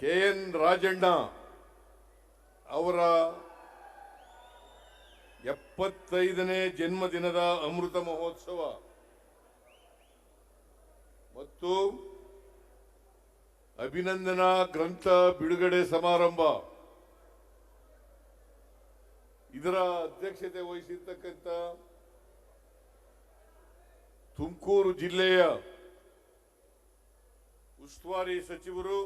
KN. Rajanna ಅವರ 75ನೇ ಜನ್ಮದಿನದ ಅಮೃತ ಮಹೋತ್ಸವ ಮತ್ತು ಅಭಿನಂದನಾ ಗ್ರಂಥ ಬಿಡುಗಡೆ ಸಮಾರಂಭ ಇದರ ಅಧ್ಯಕ್ಷತೆ ವಹಿಸಿರ್ತಕ್ಕಂಥ ತುಮಕೂರು ಜಿಲ್ಲೆಯ ಉಸ್ತುವಾರಿ ಸಚಿವರು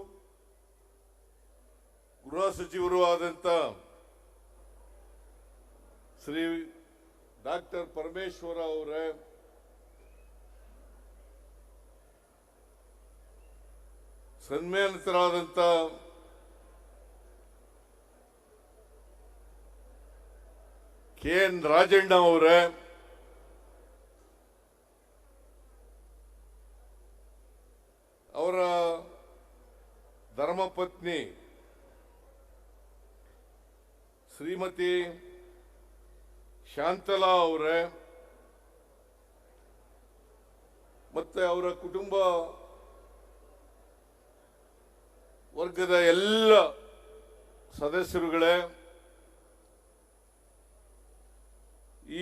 ಗೃಹ ಸಚಿವರು ಆದಂತ ಶ್ರೀ ಡಾಕ್ಟರ್ ಪರಮೇಶ್ವರ ಅವರೇ, ಸನ್ಮಾನಿತರಾದಂತ ಕೆ.ಎನ್. ರಾಜಣ್ಣ ಅವರೇ, ಅವರ ಧರ್ಮಪತ್ನಿ ಶ್ರೀಮತಿ ಶಾಂತಲಾ ಅವರೇ, ಮತ್ತೆ ಅವರ ಕುಟುಂಬ ವರ್ಗದ ಎಲ್ಲ ಸದಸ್ಯರುಗಳೇ,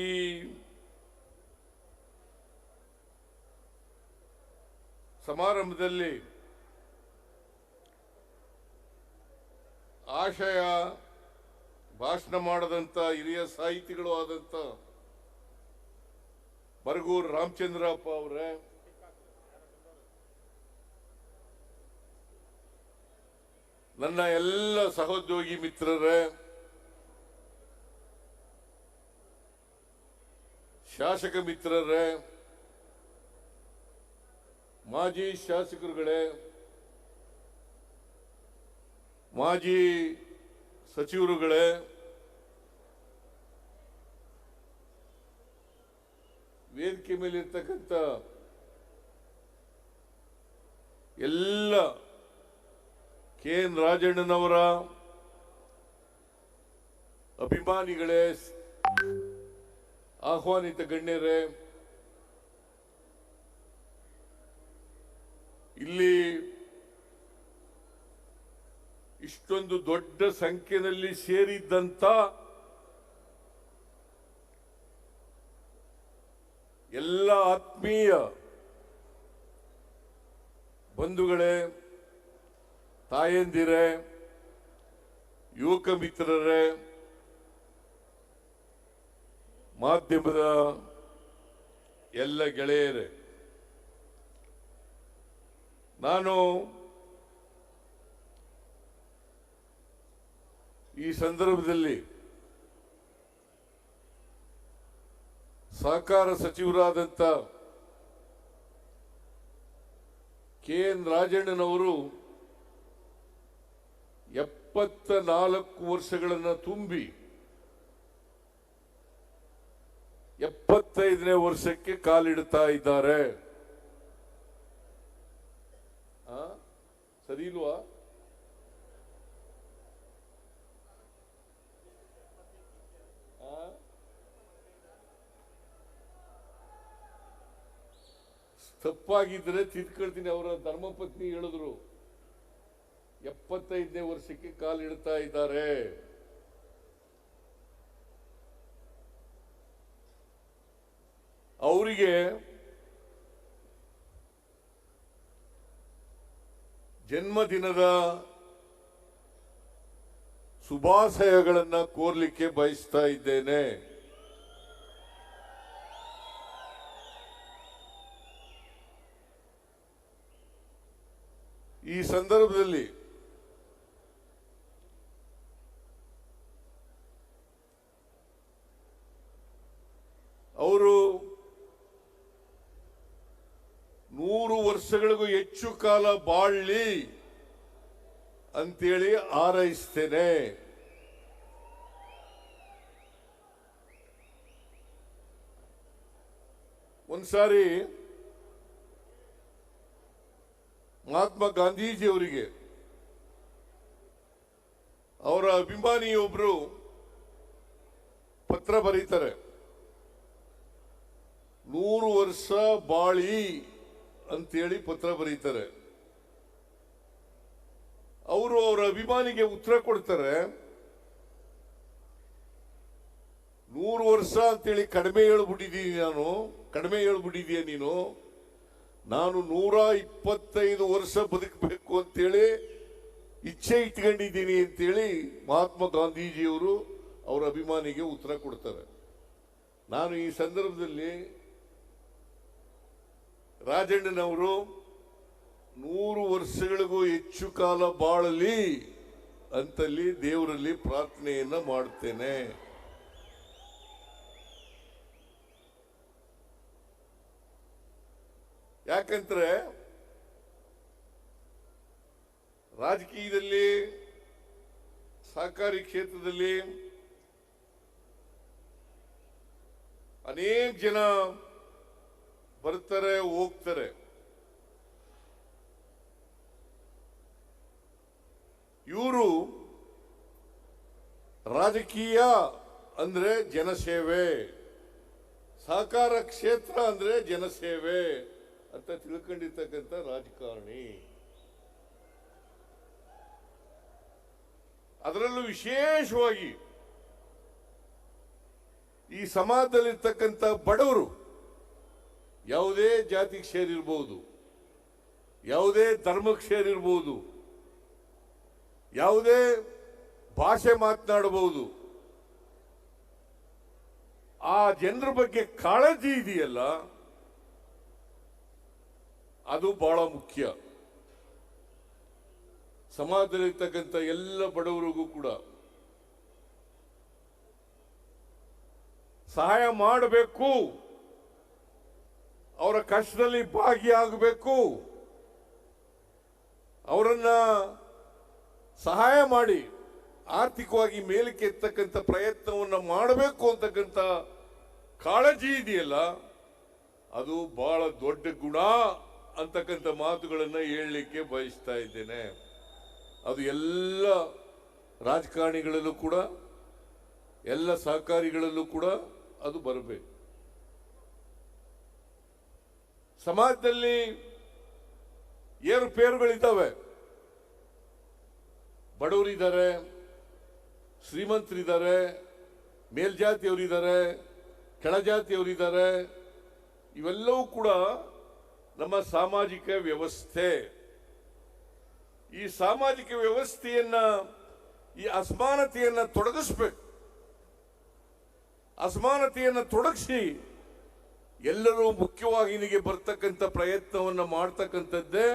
ಈ ಸಮಾರಂಭದಲ್ಲಿ ಆಶಯ ಭಾಷಣ ಮಾಡದಂತ ಹಿರಿಯ ಸಾಹಿತಿಗಳು ಆದಂತ ಬರಗೂರು ರಾಮಚಂದ್ರಪ್ಪ ಅವರೇ, ನನ್ನ ಎಲ್ಲ ಸಹೋದ್ಯೋಗಿ ಮಿತ್ರರೇ, ಶಾಸಕ ಮಿತ್ರರೇ, ಮಾಜಿ ಶಾಸಕರುಗಳೇ, ಮಾಜಿ ಸಚಿವರುಗಳೇ, ವೇದಿಕೆ ಮೇಲಿರ್ತಕ್ಕಂಥ ಎಲ್ಲ ಕೆ.ಎನ್. ರಾಜಣ್ಣನವರ ಅಭಿಮಾನಿಗಳೇ, ಆಹ್ವಾನಿತ ಗಣ್ಯರೇ, ಇಲ್ಲಿ ಇಷ್ಟೊಂದು ದೊಡ್ಡ ಸಂಖ್ಯೆಯಲ್ಲಿ ಸೇರಿದ್ದಂತ ಎಲ್ಲ ಆತ್ಮೀಯ ಬಂಧುಗಳೇ, ತಾಯಂದಿರೇ, ಯುವಕ ಮಿತ್ರರೇ, ಮಾಧ್ಯಮದ ಎಲ್ಲ ಗೆಳೆಯರೇ, ನಾನು ಈ ಸಂದರ್ಭದಲ್ಲಿ ಸಹಕಾರ ಸಚಿವರಾದಂಥ ಕೆ.ಎನ್. ರಾಜಣ್ಣನವರು 74 ವರ್ಷಗಳನ್ನು ತುಂಬಿ 75ನೇ ವರ್ಷಕ್ಕೆ ಕಾಲಿಡ್ತಾ ಇದ್ದಾರೆ. ಸರಿ ಇಲ್ವಾ? ತಪ್ಪಾಗಿದ್ರೆ ತಿದ್ಕೊಳ್ತೀನಿ. ಅವರ ಧರ್ಮಪತ್ನಿ ಹೇಳಿದ್ರು 75ನೇ ವರ್ಷಕ್ಕೆ ಕಾಲಿಡ್ತಾ ಇದ್ದಾರೆ. ಅವರಿಗೆ ಜನ್ಮದಿನದ ಶುಭಾಶಯಗಳನ್ನು ಕೋರ್ಲಿಕ್ಕೆ ಬಯಸ್ತಾ ಇದ್ದೇನೆ. ಈ ಸಂದರ್ಭದಲ್ಲಿ ಅವರು 100 ವರ್ಷಗಳಿಗೂ ಹೆಚ್ಚು ಕಾಲ ಬಾಳ್ಲಿ ಅಂತೇಳಿ ಹಾರೈಸ್ತೇನೆ. ಒಂದ್ಸಾರಿ ಮಹಾತ್ಮ ಗಾಂಧೀಜಿಯವರಿಗೆ ಅವರ ಅಭಿಮಾನಿಯೊಬ್ರು ಪತ್ರ ಬರೀತಾರೆ, 100 ವರ್ಷ ಬಾಳಿ ಅಂತೇಳಿ ಪತ್ರ ಬರೀತಾರೆ. ಅವರು ಅವರು ಅವರ ಅಭಿಮಾನಿಗೆ ಉತ್ತರ ಕೊಡ್ತಾರೆ, 100 ವರ್ಷ ಅಂತೇಳಿ ಕಡಿಮೆ ಹೇಳ್ಬಿಟ್ಟಿದೀಯ ನೀನು. ನಾನು 125 ವರ್ಷ ಬದುಕಬೇಕು ಅಂತೇಳಿ ಇಚ್ಛೆ ಇಟ್ಕೊಂಡಿದ್ದೀನಿ ಅಂತೇಳಿ ಮಹಾತ್ಮ ಗಾಂಧೀಜಿಯವರು ಅವರ ಅಭಿಮಾನಿಗೆ ಉತ್ತರ ಕೊಡ್ತಾರೆ. ನಾನು ಈ ಸಂದರ್ಭದಲ್ಲಿ ರಾಜಣ್ಣನವರು 100 ವರ್ಷಗಳಿಗೂ ಹೆಚ್ಚು ಕಾಲ ಬಾಳಲಿ ಅಂತಲ್ಲಿ ದೇವರಲ್ಲಿ ಪ್ರಾರ್ಥನೆಯನ್ನ ಮಾಡುತ್ತೇನೆ. ಯಾಕಂದ್ರೆ ರಾಜಕೀಯದಲ್ಲಿ, ಸಹಕಾರಿ ಕ್ಷೇತ್ರದಲ್ಲಿ ಅನೇಕ ಜನ ಬರ್ತಾರೆ, ಹೋಗ್ತಾರೆ. ಇವರು ರಾಜಕೀಯ ಅಂದ್ರೆ ಜನಸೇವೆ, ಸಹಕಾರ ಕ್ಷೇತ್ರ ಅಂದ್ರೆ ಜನಸೇವೆ ಅಂತ ತಿಳ್ಕೊಂಡಿರ್ತಕ್ಕಂಥ ರಾಜಕಾರಣಿ. ಅದರಲ್ಲೂ ವಿಶೇಷವಾಗಿ ಈ ಸಮಾಜದಲ್ಲಿರ್ತಕ್ಕಂಥ ಬಡವರು, ಯಾವುದೇ ಜಾತಿಗೆ ಸೇರಿರ್ಬೋದು, ಯಾವುದೇ ಧರ್ಮಕ್ಕೆ ಸೇರಿರ್ಬೋದು, ಯಾವುದೇ ಭಾಷೆ ಮಾತನಾಡಬಹುದು, ಆ ಜನರ ಬಗ್ಗೆ ಕಾಳಜಿ ಇದೆಯಲ್ಲ, ಅದು ಬಹಳ ಮುಖ್ಯ. ಸಮಾಜದಲ್ಲಿರ್ತಕ್ಕಂಥ ಎಲ್ಲ ಬಡವರಿಗೂ ಕೂಡ ಸಹಾಯ ಮಾಡಬೇಕು, ಅವರ ಕಷ್ಟದಲ್ಲಿ ಭಾಗಿಯಾಗಬೇಕು, ಅವರನ್ನ ಸಹಾಯ ಮಾಡಿ ಆರ್ಥಿಕವಾಗಿ ಮೇಲಕ್ಕೆ ಎತ್ತಕ್ಕಂಥ ಪ್ರಯತ್ನವನ್ನು ಮಾಡಬೇಕು ಅಂತಕ್ಕಂಥ ಕಾಳಜಿ ಇದೆಯಲ್ಲ, ಅದು ಬಹಳ ದೊಡ್ಡ ಗುಣ ಅಂತಕ್ಕಂಥ ಮಾತುಗಳನ್ನು ಹೇಳಲಿಕ್ಕೆ ಬಯಸ್ತಾ ಇದ್ದೇನೆ. ಅದು ಎಲ್ಲ ರಾಜಕಾರಣಿಗಳಲ್ಲೂ ಕೂಡ, ಎಲ್ಲ ಸಹಕಾರಿಗಳಲ್ಲೂ ಕೂಡ ಅದು ಬರಬೇಕು. ಸಮಾಜದಲ್ಲಿ ಏರುಪೇರುಗಳಿದ್ದಾವೆ. ಬಡವರಿದ್ದಾರೆ, ಶ್ರೀಮಂತರಿದ್ದಾರೆ, ಮೇಲ್ಜಾತಿಯವರಿದ್ದಾರೆ, ಕೆಳಜಾತಿಯವರಿದ್ದಾರೆ. ಇವೆಲ್ಲವೂ ಕೂಡ ನಮ್ಮ ಸಾಮಾಜಿಕ ವ್ಯವಸ್ಥೆ. ಈ ಸಾಮಾಜಿಕ ವ್ಯವಸ್ಥೆಯನ್ನ, ಈ ಅಸಮಾನತೆಯನ್ನ ತೊಡಗಿಸ್ಬೇಕು. ಅಸಮಾನತೆಯನ್ನ ತೊಡಗಿಸಿ ಎಲ್ಲರೂ ಮುಖ್ಯವಾಹಿನಿಗೆ ಬರ್ತಕ್ಕಂಥ ಪ್ರಯತ್ನವನ್ನ ಮಾಡ್ತಕ್ಕಂಥದ್ದೇ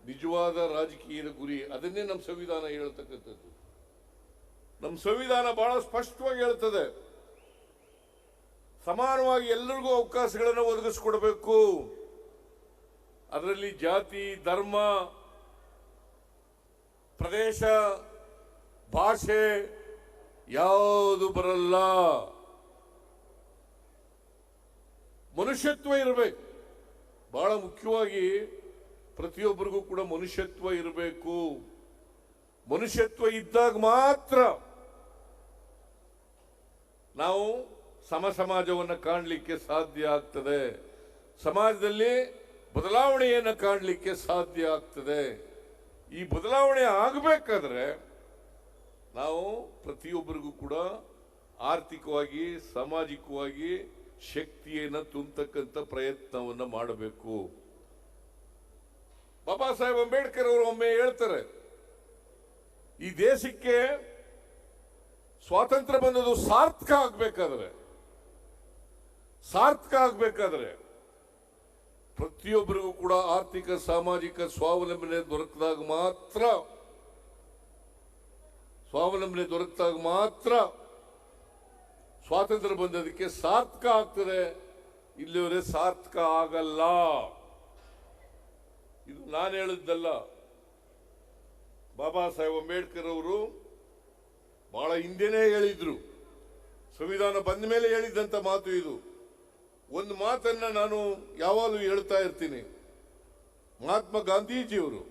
ನಿಜವಾದ ರಾಜಕೀಯದ ಗುರಿ. ಅದನ್ನೇ ನಮ್ಮ ಸಂವಿಧಾನ ಹೇಳ್ತಕ್ಕಂಥದ್ದು. ನಮ್ಮ ಸಂವಿಧಾನ ಬಹಳ ಸ್ಪಷ್ಟವಾಗಿ ಹೇಳ್ತದೆ, ಸಮಾನವಾಗಿ ಎಲ್ಲರಿಗೂ ಅವಕಾಶಗಳನ್ನು ಒದಗಿಸ್ಕೊಡ್ಬೇಕು. ಅದರಲ್ಲಿ ಜಾತಿ, ಧರ್ಮ, ಪ್ರದೇಶ, ಭಾಷೆ ಯಾವುದು ಬರಲ್ಲ. ಮನುಷ್ಯತ್ವ ಇರಬೇಕು. ಬಹಳ ಮುಖ್ಯವಾಗಿ ಪ್ರತಿಯೊಬ್ಬರಿಗೂ ಕೂಡ ಮನುಷ್ಯತ್ವ ಇರಬೇಕು. ಮನುಷ್ಯತ್ವ ಇದ್ದಾಗ ಮಾತ್ರ ನಾವು ಸಮಾಜವನ್ನು ಕಾಣಲಿಕ್ಕೆ ಸಾಧ್ಯ ಆಗ್ತದೆ. ಸಮಾಜದಲ್ಲಿ ಬದಲಾವಣೆಯನ್ನು ಕಾಣಲಿಕ್ಕೆ ಸಾಧ್ಯ ಆಗ್ತದೆ. ಈ ಬದಲಾವಣೆ ಆಗಬೇಕಾದ್ರೆ ನಾವು ಪ್ರತಿಯೊಬ್ಬರಿಗೂ ಕೂಡ ಆರ್ಥಿಕವಾಗಿ, ಸಾಮಾಜಿಕವಾಗಿ ಶಕ್ತಿಯನ್ನು ತುಂಬತಕ್ಕಂಥ ಪ್ರಯತ್ನವನ್ನು ಮಾಡಬೇಕು. ಬಾಬಾ ಸಾಹೇಬ್ ಅಂಬೇಡ್ಕರ್ ಅವರು ಒಮ್ಮೆ ಹೇಳ್ತಾರೆ, ಈ ದೇಶಕ್ಕೆ ಸ್ವಾತಂತ್ರ್ಯ ಬಂದದ್ದು ಸಾರ್ಥಕ ಆಗ್ಬೇಕಾದ್ರೆ ಪ್ರತಿಯೊಬ್ಬರಿಗೂ ಕೂಡ ಆರ್ಥಿಕ, ಸಾಮಾಜಿಕ ಸ್ವಾವಲಂಬನೆ ದೊರಕಿದಾಗ ಮಾತ್ರ ಸ್ವಾತಂತ್ರ್ಯ ಬಂದದಕ್ಕೆ ಸಾರ್ಥಕ ಆಗ್ತದೆ. ಇಲ್ಲಿವರೆ ಸಾರ್ಥಕ ಆಗಲ್ಲ. ಇದು ನಾನು ಹೇಳಿದ್ದಲ್ಲ, ಬಾಬಾ ಸಾಹೇಬ್ ಅಂಬೇಡ್ಕರ್ ಅವರು ಬಹಳ ಹಿಂದೆನೇ ಹೇಳಿದ್ರು. ಸಂವಿಧಾನ ಬಂದ ಮೇಲೆ ಹೇಳಿದ್ದಂತ ಮಾತು ಇದು. ಒಂದು ಮಾತನ್ನ ನಾನು ಯಾವಾಗಲೂ ಹೇಳ್ತಾ ಇರ್ತೀನಿ. ಮಹಾತ್ಮ ಗಾಂಧೀಜಿಯವರು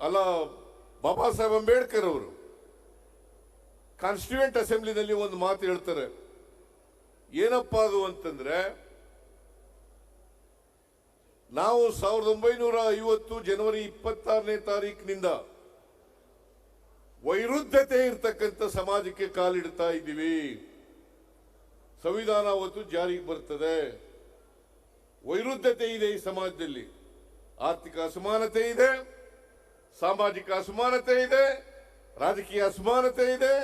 ಅಲ್ಲ, ಬಾಬಾ ಸಾಹೇಬ್ ಅಂಬೇಡ್ಕರ್ ಅವರು ಕಾನ್ಸ್ಟಿಟ್ಯೂಯೆಂಟ್ ಅಸೆಂಬ್ಲಿನಲ್ಲಿ ಒಂದು ಮಾತು ಹೇಳ್ತಾರೆ. ಏನಪ್ಪಾ ಅದು ಅಂತಂದ್ರೆ, ನಾವು 1950 ಜನವರಿ 26ನೇ ತಾರೀಕಿನಿಂದ ವೈರುಧ್ಯತೆ ಇರ್ತಕ್ಕಂಥ ಸಮಾಜಕ್ಕೆ ಕಾಲಿಡ್ತಾ ಇದ್ದೀವಿ. ಸಂವಿಧಾನ ಅವತ್ತು ಜಾರಿಗೆ ಬರ್ತದೆ. ವೈರುಧ್ಯತೆ ಇದೆ ಈ ಸಮಾಜದಲ್ಲಿ. ಆರ್ಥಿಕ ಅಸಮಾನತೆ ಇದೆ, ಸಾಮಾಜಿಕ ಅಸಮಾನತೆ ಇದೆ, ರಾಜಕೀಯ ಅಸಮಾನತೆ ಇದೆ,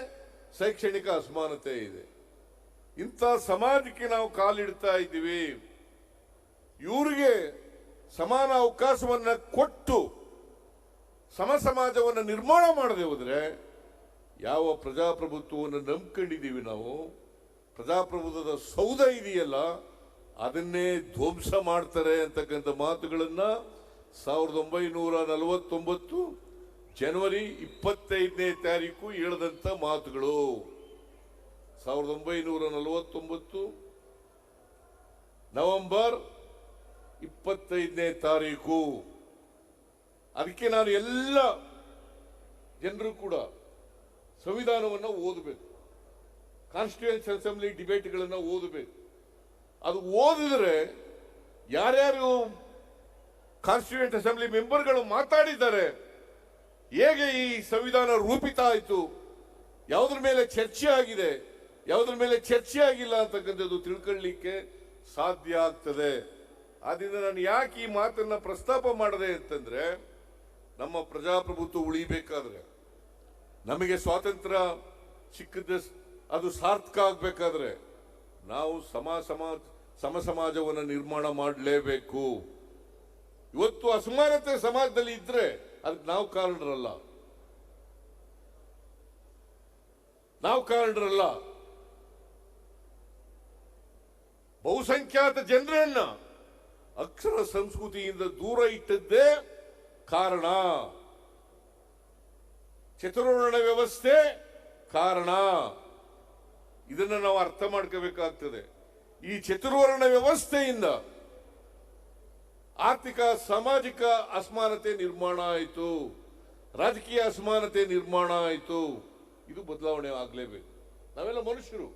ಶೈಕ್ಷಣಿಕ ಅಸಮಾನತೆ ಇದೆ. ಇಂಥ ಸಮಾಜಕ್ಕೆ ನಾವು ಕಾಲಿಡ್ತಾ ಇದ್ದೀವಿ. ಇವರಿಗೆ ಸಮಾನ ಅವಕಾಶವನ್ನ ಕೊಟ್ಟು ಸಮ ಸಮಾಜವನ್ನು ನಿರ್ಮಾಣ ಮಾಡದೆ ಹೋದ್ರೆ ಯಾವ ಪ್ರಜಾಪ್ರಭುತ್ವವನ್ನು ನಂಬ್ಕೊಂಡಿದ್ದೀವಿ ನಾವು, ಪ್ರಜಾಪ್ರಭುತ್ವದ ಸೌಧ ಇದೆಯಲ್ಲ ಅದನ್ನೇ ಧ್ವಂಸ ಮಾಡ್ತಾರೆ ಅಂತಕ್ಕಂಥ ಮಾತುಗಳನ್ನ 1949 ಜನವರಿ 25ನೇ ತಾರೀಕು ಹೇಳಿದಂತ ಮಾತುಗಳು. 1949 ನವೆಂಬರ್ 25ನೇ ತಾರೀಕು. ಅದಕ್ಕೆ ನಾನು ಎಲ್ಲ ಜನರು ಕೂಡ ಸಂವಿಧಾನವನ್ನು ಓದಬೇಕು, ಕಾನ್ಸ್ಟಿಟ್ಯೂಯೆನ್ಸಿ ಅಸೆಂಬ್ಲಿ ಡಿಬೇಟ್ಗಳನ್ನು ಓದಬೇಕು. ಅದು ಓದಿದ್ರೆ ಯಾರ್ಯಾರು ಕಾನ್ಸ್ಟಿಟ್ಯೂಯೆಂಟ್ ಅಸೆಂಬ್ಲಿ ಮೆಂಬರ್ಗಳು ಮಾತಾಡಿದ್ದಾರೆ, ಹೇಗೆ ಈ ಸಂವಿಧಾನ ರೂಪಿತ ಆಯಿತು, ಯಾವುದ್ರ ಮೇಲೆ ಚರ್ಚೆ ಆಗಿದೆ, ಯಾವುದ್ರ ಮೇಲೆ ಚರ್ಚೆ ಆಗಿಲ್ಲ ಅಂತಕ್ಕಂಥದ್ದು ತಿಳ್ಕೊಳ್ಳಿಕ್ಕೆ ಸಾಧ್ಯ ಆಗ್ತದೆ. ಆದ್ರಿಂದ ನಾನು ಯಾಕೆ ಈ ಮಾತನ್ನ ಪ್ರಸ್ತಾಪ ಮಾಡಿದೆ ಅಂತಂದ್ರೆ, ನಮ್ಮ ಪ್ರಜಾಪ್ರಭುತ್ವ ಉಳಿಬೇಕಾದ್ರೆ, ನಮಗೆ ಸ್ವಾತಂತ್ರ್ಯ ಸಿಕ್ಕಿದ ಅದು ಸಾರ್ಥಕ ಆಗ್ಬೇಕಾದ್ರೆ ನಾವು ಸಮ ಸಮಾಜವನ್ನು ನಿರ್ಮಾಣ ಮಾಡಲೇಬೇಕು. ಇವತ್ತು ಅಸಮಾನತೆ ಸಮಾಜದಲ್ಲಿ ಇದ್ರೆ ಅದಕ್ಕೆ ನಾವು ಕಾರಣರಲ್ಲ. ಬಹುಸಂಖ್ಯಾತ ಜನರನ್ನ ಅಕ್ಷರ ಸಂಸ್ಕೃತಿಯಿಂದ ದೂರ ಇಟ್ಟದ್ದೇ ಕಾರಣ. ಚತುರ್ವರ್ಣ ವ್ಯವಸ್ಥೆ ಕಾರಣ. ಇದನ್ನು ನಾವು ಅರ್ಥ ಮಾಡ್ಕೋಬೇಕಾಗ್ತದೆ. ಈ ಚತುರ್ವರ್ಣ ವ್ಯವಸ್ಥೆಯಿಂದ ಆರ್ಥಿಕ ಸಾಮಾಜಿಕ ಅಸಮಾನತೆ ನಿರ್ಮಾಣ ಆಯಿತು, ರಾಜಕೀಯ ಅಸಮಾನತೆ ನಿರ್ಮಾಣ ಆಯಿತು. ಇದು ಬದಲಾವಣೆ ಆಗಲೇಬೇಕು. ನಾವೆಲ್ಲ ಮನುಷ್ಯರು,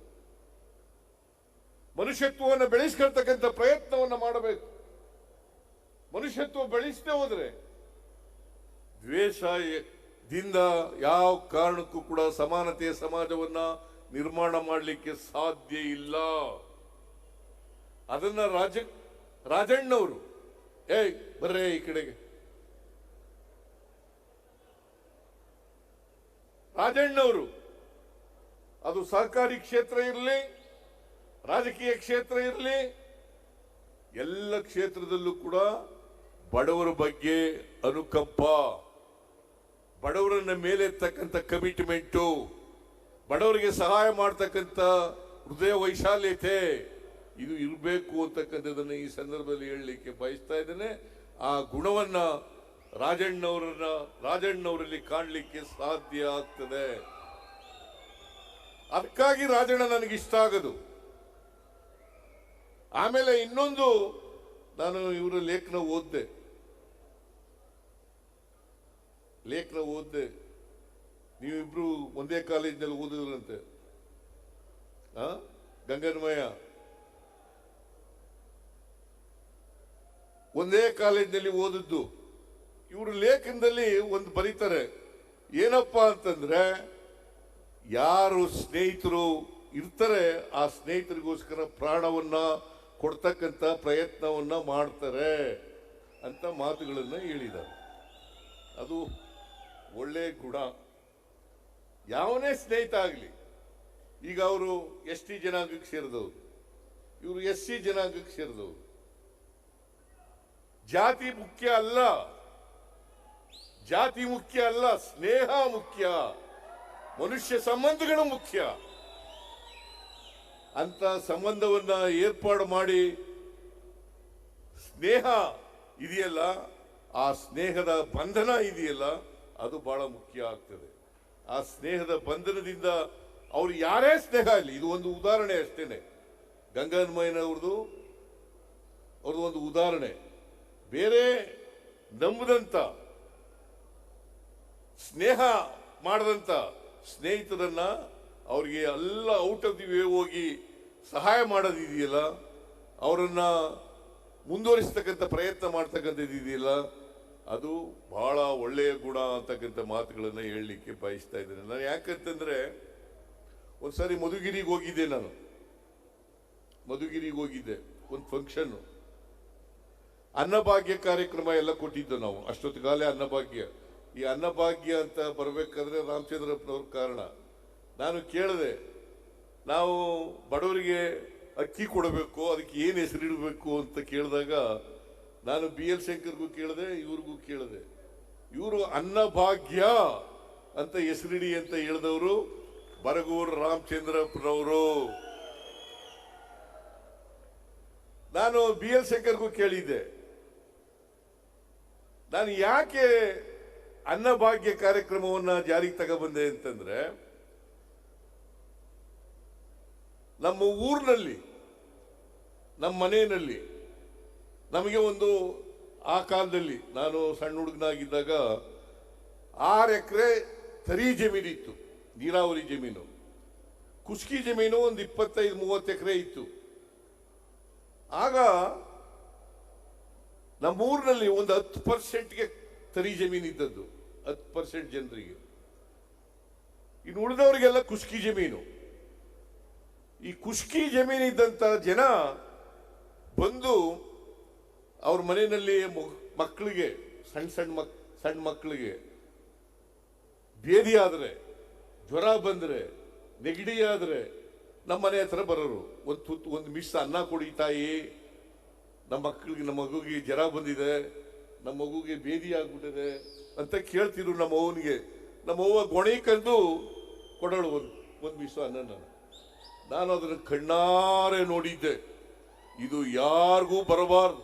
ಮನುಷ್ಯತ್ವವನ್ನು ಬೆಳೆಸ್ಕೊಳ್ತಕ್ಕಂಥ ಪ್ರಯತ್ನವನ್ನು ಮಾಡಬೇಕು. ಮನುಷ್ಯತ್ವ ಬೆಳೆಸದೆ ಹೋದ್ರೆ ದ್ವೇಷದಿಂದ ಯಾವ ಕಾರಣಕ್ಕೂ ಕೂಡ ಸಮಾನತೆಯ ಸಮಾಜವನ್ನ ನಿರ್ಮಾಣ ಮಾಡಲಿಕ್ಕೆ ಸಾಧ್ಯ ಇಲ್ಲ. ಅದನ್ನ ರಾಜಣ್ಣವರು ಬರ್ರೇ ಈ ಕಡೆಗೆ, ರಾಜಣ್ಣವರು ಅದು ಸಹಕಾರಿ ಕ್ಷೇತ್ರ ಇರಲಿ, ರಾಜಕೀಯ ಕ್ಷೇತ್ರ ಇರಲಿ, ಎಲ್ಲ ಕ್ಷೇತ್ರದಲ್ಲೂ ಕೂಡ ಬಡವರ ಬಗ್ಗೆ ಅನುಕಂಪ, ಬಡವರನ್ನ ಮೇಲೆತ್ತಕ್ಕಂಥ ಕಮಿಟ್ಮೆಂಟು, ಬಡವರಿಗೆ ಸಹಾಯ ಮಾಡ್ತಕ್ಕಂಥ ಹೃದಯ ವೈಶಾಲ್ಯತೆ ಇದು ಇರಬೇಕು ಅಂತಕ್ಕಂಥದ್ದನ್ನು ಈ ಸಂದರ್ಭದಲ್ಲಿ ಹೇಳಲಿಕ್ಕೆ ಬಯಸ್ತಾ ಇದ್ದೇನೆ. ಆ ಗುಣವನ್ನ ರಾಜಣ್ಣವರಲ್ಲಿ ಕಾಣಲಿಕ್ಕೆ ಸಾಧ್ಯ ಆಗ್ತದೆ. ಅದಕ್ಕಾಗಿ ರಾಜಣ್ಣ ನನಗಿಷ್ಟ ಆಗೋದು. ಆಮೇಲೆ ಇನ್ನೊಂದು, ನಾನು ಇವರ ಲೇಖನ ಓದ್ದೆ. ನೀವಿಬ್ರು ಒಂದೇ ಕಾಲೇಜಿನಲ್ಲಿ ಓದಿದ್ರಂತೆ, ಗಂಗನ್ಮಯ ಒಂದೇ ಕಾಲೇಜಿನಲ್ಲಿ ಓದಿದ್ದು. ಇವರು ಲೇಖನದಲ್ಲಿ ಒಂದು ಬರೀತಾರೆ, ಏನಪ್ಪಾ ಅಂತಂದ್ರೆ ಯಾರು ಸ್ನೇಹಿತರು ಇರ್ತಾರೆ ಆ ಸ್ನೇಹಿತರಿಗೋಸ್ಕರ ಪ್ರಾಣವನ್ನ ಕೊಡ್ತಕ್ಕಂಥ ಪ್ರಯತ್ನವನ್ನ ಮಾಡ್ತಾರೆ ಅಂತ ಮಾತುಗಳನ್ನು ಹೇಳಿದ್ದಾರೆ. ಅದು ಒಳ್ಳೆ ಗುಣ. ಯಾವನೇ ಸ್ನೇಹಿತ ಆಗಲಿ, ಈಗ ಅವರು ST ಜನಾಂಗಕ್ಕೆ ಸೇರಿದವರು, ಇವರು SC ಜನಾಂಗಕ್ಕೆ ಸೇರಿದವರು. ಜಾತಿ ಮುಖ್ಯ ಅಲ್ಲ, ಸ್ನೇಹ ಮುಖ್ಯ, ಮನುಷ್ಯ ಸಂಬಂಧಗಳು ಮುಖ್ಯ. ಅಂತ ಸಂಬಂಧವನ್ನ ಏರ್ಪಾಡು ಮಾಡಿ ಸ್ನೇಹ ಇದೆಯಲ್ಲ, ಆ ಸ್ನೇಹದ ಬಂಧನ ಇದೆಯಲ್ಲ, ಅದು ಬಹಳ ಮುಖ್ಯ ಆಗ್ತದೆ. ಆ ಸ್ನೇಹದ ಬಂಧನದಿಂದ ಅವ್ರು ಯಾರೇ ಸ್ನೇಹ ಇಲ್ಲ, ಇದು ಒಂದು ಉದಾಹರಣೆ ಅಷ್ಟೇನೆ. ಗಂಗನ್ಮಯ್ಯನವ್ರದ್ದು ಒಂದು ಉದಾಹರಣೆ. ಬೇರೆ ನಂಬದಂತ ಸ್ನೇಹ ಮಾಡದಂತ ಸ್ನೇಹಿತರನ್ನ ಅವ್ರಿಗೆ ಎಲ್ಲ ಔಟ್ ಆಫ್ ದಿ ವೇ ಹೋಗಿ ಸಹಾಯ ಮಾಡೋದಿದೆಯಲ್ಲ, ಅವರನ್ನ ಮುಂದುವರಿಸ್ತಕ್ಕಂಥ ಪ್ರಯತ್ನ ಮಾಡ್ತಕ್ಕಂಥದ್ದು ಇದೆಯಲ್ಲ, ಅದು ಬಹಳ ಒಳ್ಳೆಯ ಗುಣ ಅಂತಕ್ಕಂಥ ಮಾತುಗಳನ್ನು ಹೇಳಲಿಕ್ಕೆ ಬಯಸ್ತಾ ಇದ್ದೇನೆ. ನಾನು ಯಾಕಂತಂದ್ರೆ ಒಂದ್ಸಾರಿ ಮಧುಗಿರಿಗೆ ಹೋಗಿದ್ದೆ. ನಾನು ಮಧುಗಿರಿಗೆ ಹೋಗಿದ್ದೆ, ಒಂದು ಫಂಕ್ಷನ್, ಅನ್ನಭಾಗ್ಯ ಕಾರ್ಯಕ್ರಮ ಎಲ್ಲ ಕೊಟ್ಟಿದ್ದು ನಾವು. ಅಷ್ಟೊತ್ತಿಗಾಲೇ ಅನ್ನಭಾಗ್ಯ, ಈ ಅನ್ನಭಾಗ್ಯ ಅಂತ ಬರಬೇಕಾದ್ರೆ ರಾಮಚಂದ್ರಪ್ಪನವ್ರ ಕಾರಣ. ನಾನು ಕೇಳಿದೆ, ನಾವು ಬಡವರಿಗೆ ಅಕ್ಕಿ ಕೊಡಬೇಕು, ಅದಕ್ಕೆ ಏನು ಹೆಸರಿಡಬೇಕು ಅಂತ ಕೇಳಿದಾಗ ನಾನು BL ಶಂಕರ್ಗೂ ಕೇಳಿದೆ, ಇವ್ರಿಗೂ ಕೇಳಿದೆ. ಇವರು ಅನ್ನಭಾಗ್ಯ ಅಂತ ಹೆಸರಿಡಿ ಅಂತ ಹೇಳಿದವರು ಬರಗೂರು ರಾಮಚಂದ್ರಪ್ಪನವರು. ನಾನು BL ಶಂಕರ್ಗೂ ಕೇಳಿದ್ದೆ, ನಾನು ಯಾಕೆ ಅನ್ನಭಾಗ್ಯ ಕಾರ್ಯಕ್ರಮವನ್ನ ಜಾರಿಗೆ ತಗೊಬಂದೆ ಅಂತಂದ್ರೆ, ನಮ್ಮ ಊರಿನಲ್ಲಿ, ನಮ್ಮ ಮನೆಯಲ್ಲಿ ನಮಗೆ ಒಂದು, ಆ ಕಾಲದಲ್ಲಿ ನಾನು ಸಣ್ಣ ಹುಡುಗನಾಗಿದ್ದಾಗ 6 ಎಕರೆ ತರಿ ಜಮೀನಿತ್ತು, ನೀರಾವರಿ ಜಮೀನು. ಕುಸ್ಕಿ ಜಮೀನು ಒಂದು 25-30 ಎಕರೆ ಇತ್ತು. ಆಗ ನಮ್ಮೂರಿನಲ್ಲಿ ಒಂದು 10%ಗೆ ತರಿ ಜಮೀನು ಇದ್ದದ್ದು, 10% ಜನರಿಗೆ. ಇನ್ನು ಉಳಿದವರಿಗೆಲ್ಲ ಕುಸ್ಕಿ ಜಮೀನು. ಈ ಕುಸ್ಕಿ ಜಮೀನಿದ್ದಂತ ಜನ ಬಂದು ಅವ್ರ ಮನೆಯಲ್ಲಿ ಮಕ್ಕಳಿಗೆ, ಸಣ್ಣ ಮಕ್ಕಳಿಗೆ ಬೇದಿ ಆದ್ರೆ, ಜ್ವರ ಬಂದ್ರೆ, ನೆಗಡಿ ಆದ್ರೆ ನಮ್ಮ ಮನೆ ಹತ್ರ ಬರೋರು. ಒಂದು ಮಿಸ್ ಅನ್ನ ಕೊಡಿ ತಾಯಿ, ನಮ್ಮ ಮಗುಗೆ ಜ್ವರ ಬಂದಿದೆ, ನಮ್ಮ ಮಗುಗೆ ಬೇದಿ ಆಗ್ಬಿಟ್ಟಿದೆ ಅಂತ ಕೇಳ್ತಿದ್ರು ನಮ್ಮ ಅವ್ವನಿಗೆ. ನಮ್ಮ ಅವ್ವ ಗೊಣೆಕಂದು ಕೊಡೋಳು ಒಂದು ಮಿಸ್ ಅನ್ನ. ನಾನು ಅದನ್ನು ಕಣ್ಣಾರೆ ನೋಡಿದ್ದೆ. ಇದು ಯಾರಿಗೂ ಬರಬಾರ್ದು,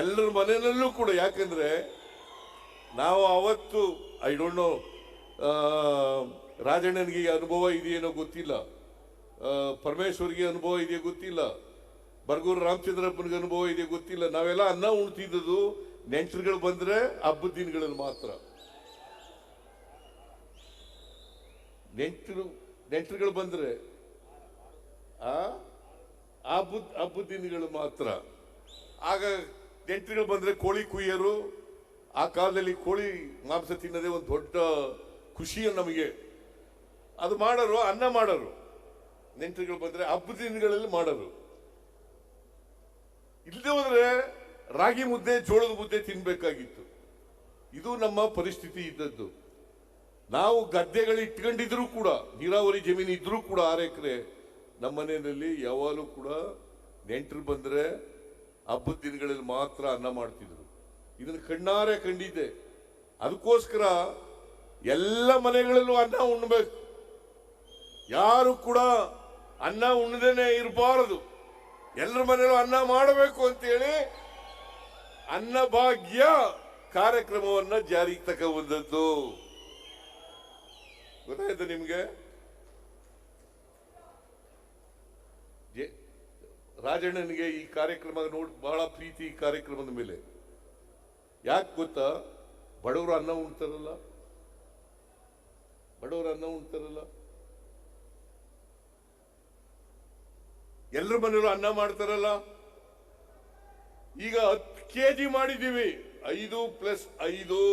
ಎಲ್ಲರ ಮನೆಯಲ್ಲೂ ಕೂಡ. ಯಾಕಂದ್ರೆ ನಾವು ಅವತ್ತು, ಐ ಡೋಂಟ್ ನೋ, ರಾಜಣ್ಣನಿಗೆ ಅನುಭವ ಇದೆಯೇನೋ ಗೊತ್ತಿಲ್ಲ, ಪರಮೇಶ್ವರ್ಗೆ ಅನುಭವ ಇದೆಯೋ ಗೊತ್ತಿಲ್ಲ, ಬರಗೂರು ರಾಮಚಂದ್ರಪ್ಪನಿಗೆ ಅನುಭವ ಇದೆಯೋ ಗೊತ್ತಿಲ್ಲ. ನಾವೆಲ್ಲ ಅನ್ನ ಉಣ್ತಿದ್ದದು ನೆಂಟರುಗಳು ಬಂದ್ರೆ ಹಬ್ಬದ ದಿನಗಳಲ್ಲಿ ಮಾತ್ರ. ನೆಂಟರುಗಳು ಬಂದ್ರೆ ಹಬ್ಬದ ದಿನಗಳು ಮಾತ್ರ. ಆಗ ನೆಂಟರುಗಳು ಬಂದ್ರೆ ಕೋಳಿ ಕುಯ್ಯರು. ಆ ಕಾಲದಲ್ಲಿ ಕೋಳಿ ಮಾಂಸ ತಿನ್ನೋದೇ ಒಂದು ದೊಡ್ಡ ಖುಷಿ ನಮಗೆ. ಅದು ಮಾಡೋರು, ಅನ್ನ ಮಾಡೋರು. ನೆಂಟರುಗಳು ಬಂದ್ರೆ ಹಬ್ಬದ ದಿನಗಳಲ್ಲಿ ಮಾಡೋರು. ಇಲ್ಲದೆ ಹೋದ್ರೆ ರಾಗಿ ಮುದ್ದೆ, ಜೋಳದ ಮುದ್ದೆ ತಿನ್ಬೇಕಾಗಿತ್ತು. ಇದು ನಮ್ಮ ಪರಿಸ್ಥಿತಿ ಇದ್ದದ್ದು. ನಾವು ಗದ್ದೆಗಳು ಇಟ್ಕೊಂಡಿದ್ರು ಕೂಡ, ನೀರಾವರಿ ಜಮೀನು ಇದ್ರೂ ಕೂಡ 6 ಎಕರೆ, ನಮ್ಮ ಮನೆಯಲ್ಲಿ ಯಾವಾಗಲೂ ಕೂಡ ನೆಂಟರು ಬಂದ್ರೆ ಹಬ್ಬದ ದಿನಗಳಲ್ಲಿ ಮಾತ್ರ ಅನ್ನ ಮಾಡ್ತಿದ್ರು. ಇದನ್ನು ಕಣ್ಣಾರೆ ಕಂಡಿದ್ದೆ. ಅದಕ್ಕೋಸ್ಕರ ಎಲ್ಲ ಮನೆಗಳಲ್ಲೂ ಅನ್ನ ಉಣ್ಬೇಕು. ಯಾರು ಕೂಡ ಅನ್ನ ಉಣ್ಣದೇನೆ ಇರಬಾರದು, ಎಲ್ಲರ ಮನೆಯಲ್ಲೂ ಅನ್ನ ಮಾಡಬೇಕು ಅಂತೇಳಿ ಅನ್ನಭಾಗ್ಯ ಕಾರ್ಯಕ್ರಮವನ್ನ ಜಾರಿಗೆ ತಗೊಂಡದ್ದು. ಗೊತ್ತಾಯ್ತು ನಿಮ್ಗೆ? ರಾಜಣ್ಣನಿಗೆ ಈ ಕಾರ್ಯಕ್ರಮ ನೋಡಿ ಬಹಳ ಪ್ರೀತಿ. ಈ ಕಾರ್ಯಕ್ರಮದ ಮೇಲೆ ಯಾಕೆ ಗೊತ್ತಾ? ಬಡವರು ಅನ್ನ ಉಣ್ತಾರಲ್ಲ, ಎಲ್ಲರ ಮನೆಯಲ್ಲೂ ಅನ್ನ ಮಾಡ್ತಾರಲ್ಲ. ಈಗ 10 kg ಮಾಡಿದ್ದೀವಿ, 5+5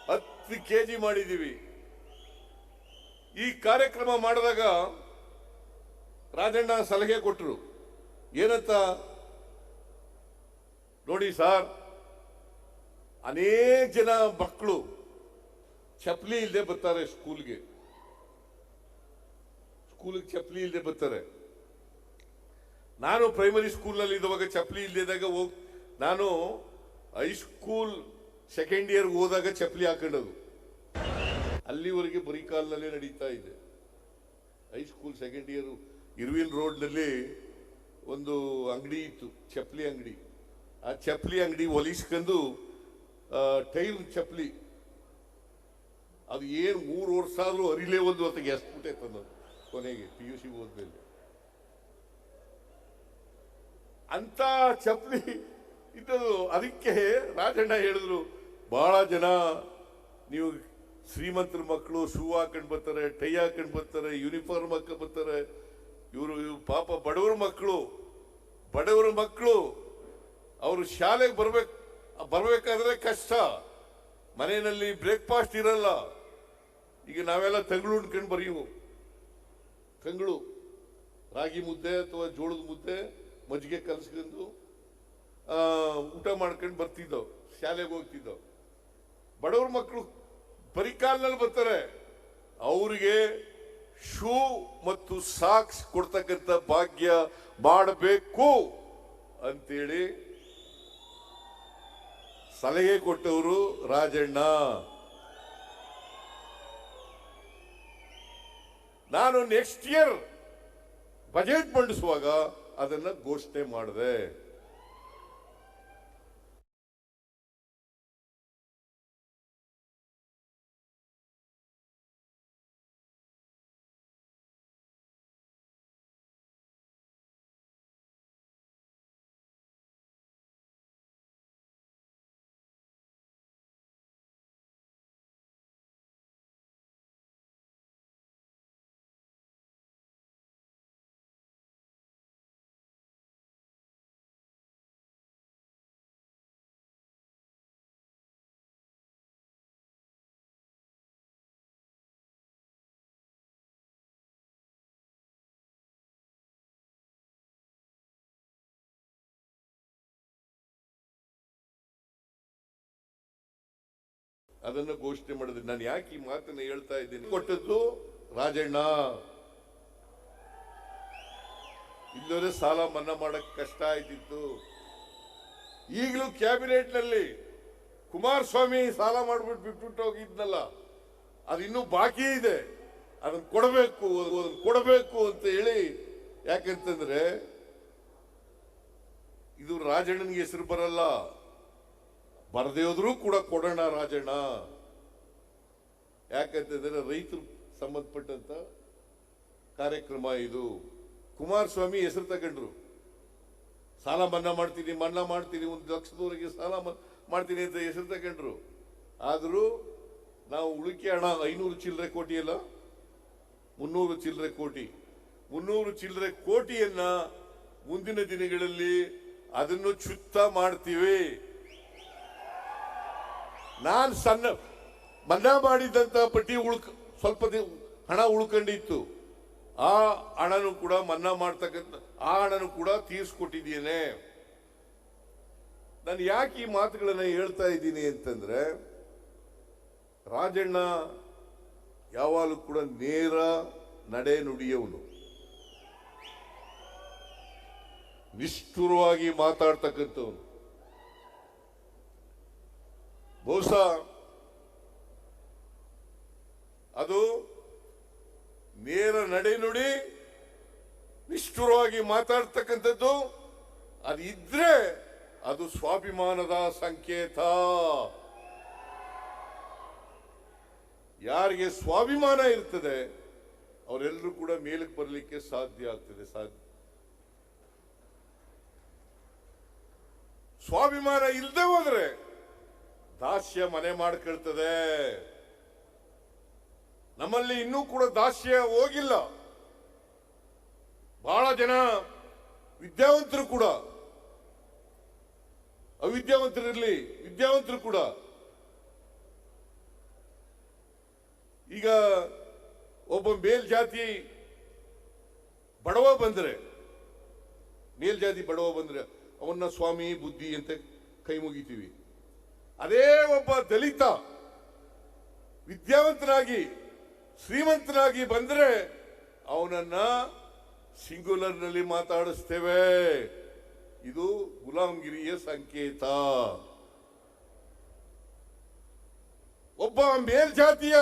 10 kg ಮಾಡಿದ್ದೀವಿ. ಈ ಕಾರ್ಯಕ್ರಮ ಮಾಡಿದಾಗ ರಾಜಣ್ಣ ಸಲಹೆ ಕೊಟ್ಟರು. ಏನಂತ ನೋಡಿ ಸರ್, ಅನೇಕ ಜನ ಮಕ್ಕಳು ಚಪ್ಪಲಿ ಇಲ್ಲದೆ ಬರ್ತಾರೆ ಸ್ಕೂಲ್ಗೆ ಚಪ್ಪಲಿ ಇಲ್ಲದೆ ಬರ್ತಾರೆ. ನಾನು ಪ್ರೈಮರಿ ಸ್ಕೂಲ್ನಲ್ಲಿ ಇದ್ದಾಗ ಚಪ್ಪಲಿ ಇಲ್ಲದಾಗ ನಾನು ಹೈಸ್ಕೂಲ್ 2nd ಇಯರ್ ಹೋದಾಗ ಚಪ್ಪಲಿ ಹಾಕೊಂಡದು. ಅಲ್ಲಿವರೆಗೆ ಬರೀ ಕಾಲ್ನಲ್ಲೇ ನಡೀತಾ ಇದೆ. ಹೈಸ್ಕೂಲ್ 2nd ಇಯರ್ ಇರ್ವಿನ್ ರೋಡ್ನಲ್ಲಿ ಒಂದು ಅಂಗಡಿ ಇತ್ತು, ಚಪ್ಪಲಿ ಅಂಗಡಿ. ಆ ಚಪ್ಪಲಿ ಅಂಗಡಿ ಹೊಲಿಸ್ಕೊಂಡು ಟೈರ್ ಚಪ್ಪಲಿ, ಅದು ಏನು 3 ವರ್ಷ ಆದ್ರೂ ಅರಿಲೇ ಒಂದು ಹೊತ್ತಿಗೆ ಎಸ್ಬಿಟ್ಟೆ ತಂದದು. ಕೊನೆಗೆ PUC ಹೋದ್ಮೇಲೆ ಅಂತ ಚಪ್ಪಲಿ ಇದ್ದದು. ಅದಕ್ಕೆ ರಾಜಣ್ಣ ಹೇಳಿದ್ರು, ಬಹಳ ಜನ ನೀವು ಶ್ರೀಮಂತರ ಮಕ್ಕಳು ಶೂ ಹಾಕೊಂಡು ಬರ್ತಾರೆ, ಟೈ ಹಾಕೊಂಡು ಬರ್ತಾರೆ, ಯೂನಿಫಾರ್ಮ್ ಹಾಕೊಂಡು ಬರ್ತಾರೆ. ಇವರು ಪಾಪ ಬಡವರ ಮಕ್ಕಳು ಅವರು ಶಾಲೆಗೆ ಬರ್ಬೇಕು, ಬರಬೇಕಾದ್ರೆ ಕಷ್ಟ, ಮನೆಯಲ್ಲಿ ಬ್ರೇಕ್ಫಾಸ್ಟ್ ಇರಲ್ಲ. ಈಗ ನಾವೆಲ್ಲ ತಂಗಳು ಉಣ್ಕೊಂಡು ಬರೀವು, ತಂಗಳು ರಾಗಿ ಮುದ್ದೆ ಅಥವಾ ಜೋಳದ ಮುದ್ದೆ ಮಜ್ಜಿಗೆ ಕಲಸ್ಕೊಂಡು ಊಟ ಮಾಡ್ಕೊಂಡು ಬರ್ತಿದ್ದವು, ಶಾಲೆಗೆ ಹೋಗ್ತಿದ್ದವು. ಬಡವ್ರ ಮಕ್ಕಳು ಬರೀ ಕಾಲಿನಲ್ಲಿ ಬರ್ತಾರೆ, ಅವರಿಗೆ ಶೂ ಮತ್ತು ಸಾಕ್ಸ್ ಕೊಡ್ತಕ್ಕಂಥ ಭಾಗ್ಯ ಮಾಡಬೇಕು ಅಂತೇಳಿ ಸಲಹೆ ಕೊಟ್ಟವರು ರಾಜಣ್ಣ. ನಾನು ನೆಕ್ಸ್ಟ್ ಇಯರ್ ಬಜೆಟ್ ಮಂಡಿಸುವಾಗ ಅದನ್ನ ಘೋಷಣೆ ಮಾಡಿದೆ. ಅದನ್ನು ಘೋಷಣೆ ಮಾಡಿದ್ರೆ ನಾನು ಯಾಕೆ ಈ ಮಾತನ್ನು ಹೇಳ್ತಾ ಇದ್ದೀನಿ, ಕೊಟ್ಟದ್ದು ರಾಜಣ್ಣ. ಇಲ್ಲವರೆ ಸಾಲ ಮನ್ನಾ ಮಾಡಕ್ ಕಷ್ಟ ಆಯ್ತಿತ್ತು. ಈಗಲೂ ಕ್ಯಾಬಿನೆಟ್ ನಲ್ಲಿ ಕುಮಾರಸ್ವಾಮಿ ಸಾಲ ಮಾಡ್ಬಿಟ್ಟು ಬಿಟ್ಬಿಟ್ಟು ಹೋಗಿದ್ನಲ್ಲ, ಅದು ಇನ್ನೂ ಬಾಕಿ ಇದೆ, ಅದನ್ನು ಕೊಡಬೇಕು ಅಂತ ಹೇಳಿ. ಯಾಕಂತಂದ್ರೆ ಇದು ರಾಜಣ್ಣನಿಗೆ ಹೆಸರು ಬರಲ್ಲ, ಬರದೇ ಹೋದ್ರೂ ಕೂಡ ಕೊಡೋಣ ರಾಜಣ್ಣ. ಯಾಕಂತಂದ್ರೆ ರೈತರು ಸಂಬಂಧಪಟ್ಟಂತ ಕಾರ್ಯಕ್ರಮ ಇದು. ಕುಮಾರಸ್ವಾಮಿ ಹೆಸರು ತಗೊಂಡ್ರು, ಸಾಲ ಮನ್ನಾ ಮಾಡ್ತೀನಿ 1 ಲಕ್ಷದವರೆಗೆ ಸಾಲ ಮಾಡ್ತೀನಿ ಅಂತ ಹೆಸರು ತಗೊಂಡ್ರು. ಆದರೂ ನಾವು ಉಳಿಕೆ ಹಣ 500 ಚಿಲ್ಲರೆ ಕೋಟಿ ಅಲ್ಲ, 300 ಚಿಲ್ಲರೆ ಕೋಟಿ, 300 ಚಿಲ್ಲರೆ ಕೋಟಿಯನ್ನ ಮುಂದಿನ ದಿನಗಳಲ್ಲಿ ಅದನ್ನು ಚುತ್ತ ಮಾಡ್ತೀವಿ. ನಾನು ಸಣ್ಣ ಮನ್ನಾ ಮಾಡಿದಂತ ಪಟ್ಟಿ ಸ್ವಲ್ಪ ಹಣ ಉಳ್ಕೊಂಡಿತ್ತು, ಆ ಹಣನು ಕೂಡ ಮನ್ನಾ ಮಾಡ್ತಕ್ಕಂಥ ಆ ಹಣನು ಕೂಡ ತೀರ್ಸ್ಕೊಟ್ಟಿದ್ದೇನೆ. ನಾನು ಯಾಕೆ ಈ ಮಾತುಗಳನ್ನ ಹೇಳ್ತಾ ಇದ್ದೀನಿ ಅಂತಂದ್ರೆ, ರಾಜಣ್ಣ ಯಾವಾಗಲೂ ಕೂಡ ನೇರ ನಡೆ ನುಡಿಯವನು, ನಿಷ್ಠುರವಾಗಿ ಮಾತಾಡ್ತಕ್ಕಂಥವನು. ಬಹುಶಃ ಅದು ನೇರ ನಡೆ ನುಡಿ, ನಿಷ್ಠುರವಾಗಿ ಮಾತಾಡ್ತಕ್ಕಂಥದ್ದು ಅದು ಇದ್ರೆ ಅದು ಸ್ವಾಭಿಮಾನದ ಸಂಕೇತ. ಯಾರಿಗೆ ಸ್ವಾಭಿಮಾನ ಇರ್ತದೆ ಅವರೆಲ್ಲರೂ ಕೂಡ ಮೇಲಕ್ಕೆ ಬರಲಿಕ್ಕೆ ಸಾಧ್ಯ ಆಗ್ತದೆ. ಸ್ವಾಭಿಮಾನ ಇಲ್ಲದೆ ಹೋದ್ರೆ ದಾಸ್ಯ ಮನೆ ಮಾಡ್ಕೊಳ್ತದೆ. ನಮ್ಮಲ್ಲಿ ಇನ್ನೂ ಕೂಡ ದಾಸ್ಯ ಹೋಗಿಲ್ಲ. ಬಹಳ ಜನ ವಿದ್ಯಾವಂತರು ಕೂಡ, ಅವಿದ್ಯಾವಂತರಿರ್ಲಿ, ವಿದ್ಯಾವಂತರು ಕೂಡ ಈಗ ಒಬ್ಬ ಮೇಲ್ಜಾತಿ ಬಡವ ಬಂದ್ರೆ ಅವನ್ನ ಸ್ವಾಮಿ ಬುದ್ಧಿ ಅಂತ ಕೈ ಮುಗಿತೀವಿ. ಅದೇ ಒಬ್ಬ ದಲಿತ ವಿದ್ಯಾವಂತನಾಗಿ ಶ್ರೀಮಂತನಾಗಿ ಬಂದ್ರೆ ಅವನನ್ನ ಸಿಂಗುಲರ್ ನಲ್ಲಿ ಮಾತಾಡಿಸ್ತೇವೆ. ಇದು ಗುಲಾಮಗಿರಿಯ ಸಂಕೇತ. ಒಬ್ಬ ಮೇಲ್ಜಾತಿಯ